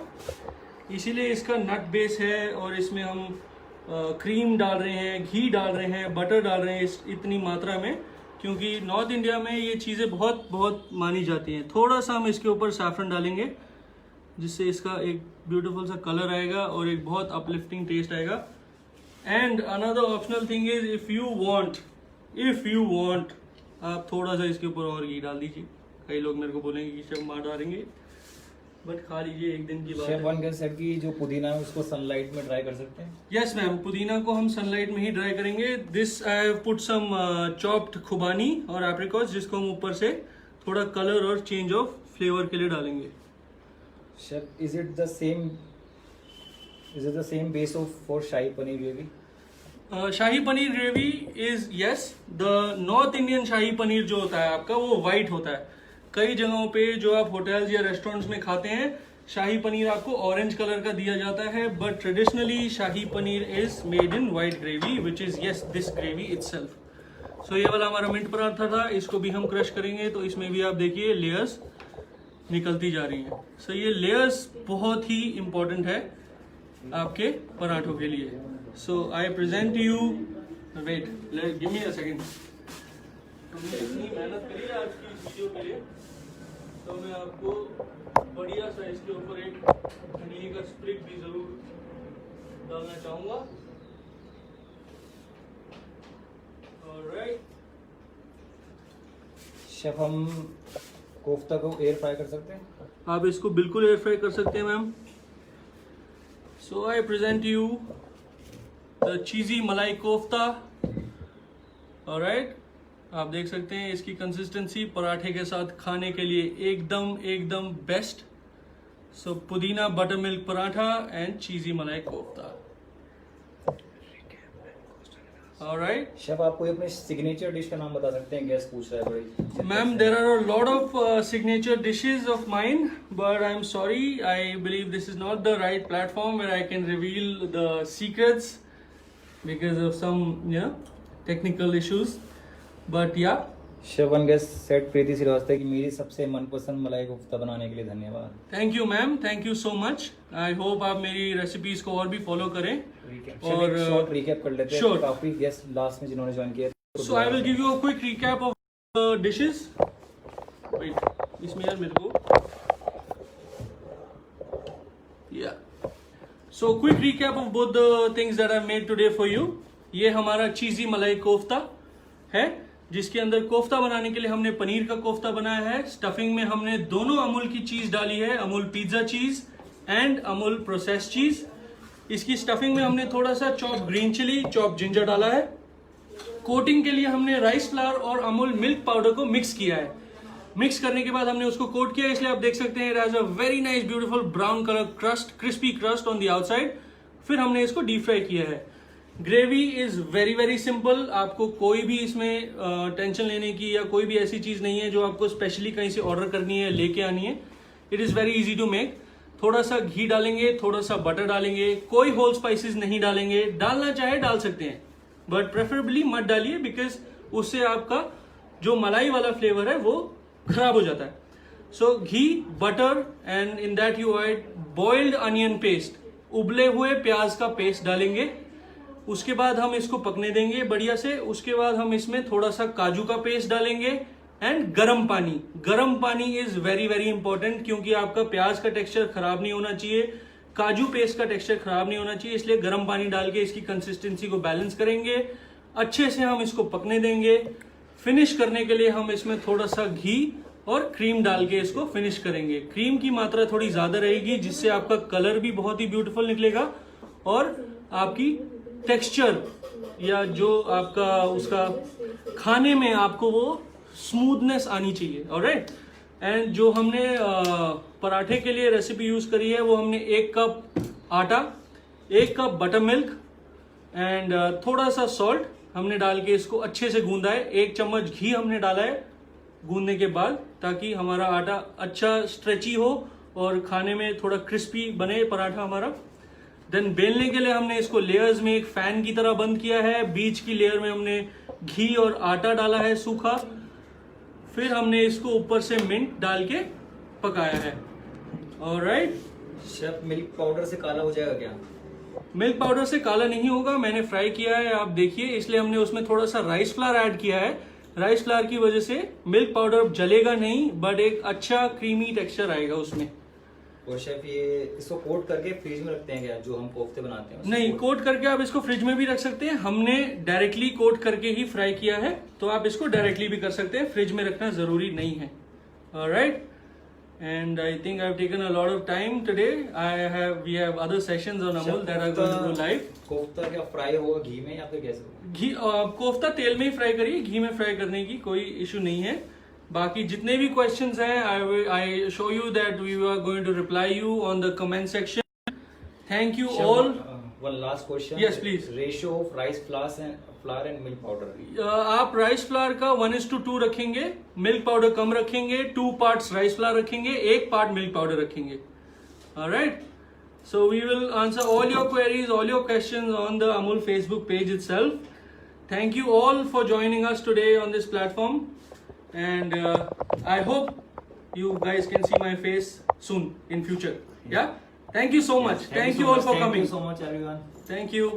इसीलिए इसका नट बेस है और इसमें हम क्रीम डाल रहे हैं, घी डाल रहे हैं, बटर डाल रहे हैं इतनी मात्रा में, क्योंकि नॉर्थ इंडिया में ये चीज़ें बहुत बहुत मानी जाती हैं। थोड़ा सा हम इसके ऊपर सैफरन डालेंगे जिससे इसका एक ब्यूटीफुल सा कलर आएगा और एक बहुत अपलिफ्टिंग टेस्ट आएगा। And another optional thing is if you want आप थोड़ा सा इसके ऊपर और घी डाल दीजिए। कई लोग मेरे को बोलेंगे कि शेफ मार डालेंगे, बट खा लीजिए, एक दिन की बात शेफ है। वन गेस्ट सेट की जो पुदीना है उसको सनलाइट में ड्राई कर सकते हैं? यस मैम, पुदीना को हम सनलाइट में ही ड्राई करेंगे। This I have put some chopped खुबानी और एप्रिकॉट्स, जिसको हम ऊपर से थोड़ा कलर और चेंज ऑफ फ्लेवर के लिए डालेंगे। Chef, is it the same base of for shahi paneer gravy? Shahi paneer gravy is yes, the north Indian shahi paneer जो होता है आपका वो वाइट होता है। कई जगहों पे जो आप होटल्स या रेस्टोरेंट्स में खाते हैं शाही पनीर आपको ऑरेंज कलर का दिया जाता है, but traditionally shahi paneer is made in white gravy which is yes this gravy itself. So ये वाला हमारा मिंट पराठा था, इसको भी हम क्रश करेंगे। तो इसमें भी आप देखिए लेयर्स निकलती जा रही हैं। सो ये लेयर्स बहुत ही इंपॉर्टेंट है आपके पराठों के लिए। So I present you, wait give me a second. हमने इतनी मेहनत करी है आज की इस वीडियो के लिए, तो मैं आपको बढ़िया सा इसके ऊपर एक धनिए का स्प्रिग भी जरूर डालना चाहूंगा। ऑलराइट शेफ, हम कोफ्ता को एयर फ्राई कर सकते हैं? आप इसको बिल्कुल एयर फ्राई कर सकते हैं ma'am. So I present you the cheesy malai kofta. Alright, आप देख सकते हैं इसकी कंसिस्टेंसी पराठे के साथ खाने के लिए एकदम बेस्ट। सो पुदीना butter milk paratha and चीजी malai kofta. Alright chef, आप कोई अपने सिग्नेचर डिश का नाम बता सकते हैं? गेस्ट पूछ रहा है बड़ी। Ma'am, there are a lot of signature dishes of mine, but I am sorry, I believe this is not the right platform where I can reveal the secrets because of some technical issues, but yeah. Chef one guest said Preeti Srivastava की मेरी सबसे मनपसंद मलाई कोफ्ता बनाने के लिए धन्यवाद। Thank you ma'am, thank you so much. I hope आप मेरी रेसिपीज को और भी फॉलो करें। और शॉर्ट रिकैप कर लेते हैं। sure. काफी गेस्ट लास्ट में जिन्होंने ज्वाइन किया। So I will give you a quick recap of dishes. Wait, इसमें यार मेरे को या so quick recap of both the things that I made today for you. ये हमारा चीजी मलाई कोफ्ता है, जिसके अंदर कोफ्ता बनाने के लिए हमने पनीर का कोफ्ता बनाया है। स्टफिंग में हमने दोनों अमूल की चीज डाली है, Amul pizza cheese and Amul processed cheese. इसकी स्टफिंग में हमने थोड़ा सा chop green chilli, chop ginger डाला है। कोटिंग के लिए हमने राइस फ्लावर और अमूल मिल्क पाउडर को मिक्स किया है। मिक्स करने के बाद हमने उसको कोट किया, इसलिए आप देख सकते हैं it has a very nice beautiful brown colour crust, crispy crust on the outside. फिर हमने इसको डीप फ्राई किया है। Gravy is very very simple, आपको कोई भी इसमें टेंशन लेने की या कोई भी ऐसी चीज नहीं है जो आपको स्पेशली कहीं से ऑर्डर करनी है, लेके आनी है। It is very easy to make. थोड़ा सा घी डालेंगे, थोड़ा सा बटर डालेंगे, कोई होल स्पाइसेस नहीं डालेंगे। डालना चाहे डाल सकते हैं, बट प्रेफरेबली मत डालिए बिकॉज उससे आपका जो मलाई वाला फ्लेवर है वो खराब हो जाता है। So ghee, butter and in that you add boiled onion paste, उबले हुए प्याज का पेस्ट डालेंगे। उसके बाद हम इसको पकने देंगे बढ़िया से। उसके बाद हम इसमें थोड़ा सा काजू का पेस्ट डालेंगे एंड गरम पानी। गरम पानी इज वेरी वेरी इंपॉर्टेंट, क्योंकि आपका प्याज का टेक्सचर खराब नहीं होना चाहिए, काजू पेस्ट का टेक्सचर खराब नहीं होना चाहिए, इसलिए गरम पानी डाल के इसकी कंसिस्टेंसी को बैलेंस करेंगे। अच्छे से हम इसको पकने देंगे। फिनिश करने के लिए हम इसमें थोड़ा सा घी और क्रीम डाल के इसको फिनिश करेंगे। क्रीम की मात्रा थोड़ी ज्यादा रहेगी जिससे आपका कलर भी बहुत ही ब्यूटीफुल निकलेगा और आपकी टेक्सचर या जो आपका उसका खाने में आपको वो स्मूथनेस आनी चाहिए। ऑलराइट, एंड जो हमने पराठे के लिए रेसिपी यूज करी है वो हमने 1 कप आटा, 1 कप बटर मिल्क एंड थोड़ा सा सॉल्ट हमने डाल के इसको अच्छे से गूंदा है। 1 चम्मच घी हमने डाला है गूंदने के बाद, ताकि हमारा आटा अच्छा स्ट्रेची हो और खाने में थोड़ा क्रिस्पी बने पराठा हमारा। देन बेलने के लिए हमने इसको लेयर्स में एक फैन की तरह बंद किया है। बीच की लेयर में हमने घी और आटा डाला है सूखा, फिर हमने इसको ऊपर से मिंट डाल के पकाया है। ऑलराइट, शेफ मिल्क पाउडर से काला हो जाएगा क्या? मिल्क पाउडर से काला नहीं होगा, मैंने फ्राई किया है आप देखिए, इसलिए हमने उसमें थोड़ा सा राइस फ्लावर ऐड किया है। राइस फ्लावर की वजह से मिल्क पाउडर जलेगा नहीं, बट एक अच्छा क्रीमी टेक्सचर आएगा उसमें। और शेफ ये इसको कोट करके फ्रिज में रखते हैं क्या, जो हम कोफ्ते बनाते हैं? नहीं, कोट करके आप इसको फ्रिज में भी रख सकते हैं। हमने डायरेक्टली कोट करके ही फ्राई किया है, तो आप इसको डायरेक्टली भी कर सकते हैं, फ्रिज में रखना जरूरी नहीं है। Alright, and I think I have taken a lot of time today. We have other sessions on Amul that are going to go live. Kofta क्या फ्राई होगा घी में या फिर कैसे होगा? घी कोफ्ता तेल में ही फ्राई करिए, घी में फ्राई करने की कोई इशू नहीं है। बाकी जितने भी क्वेश्चंस हैं I show you that we are going to reply you on the comment section. Thank you all. One last question. Yes, please. Ratio of rice flour and milk powder. आप rice flour का 1:2 रखेंगे, milk powder कम रखेंगे, 2 parts rice flour रखेंगे, 1 part milk powder रखेंगे। Alright, so we will answer all your queries, all your questions on the Amul Facebook page itself. Thank you all for joining us today on this platform, and I hope you guys can see my face soon in future. Yeah, thank you so much. Thank you all for coming. Thank you so much everyone. Thank you.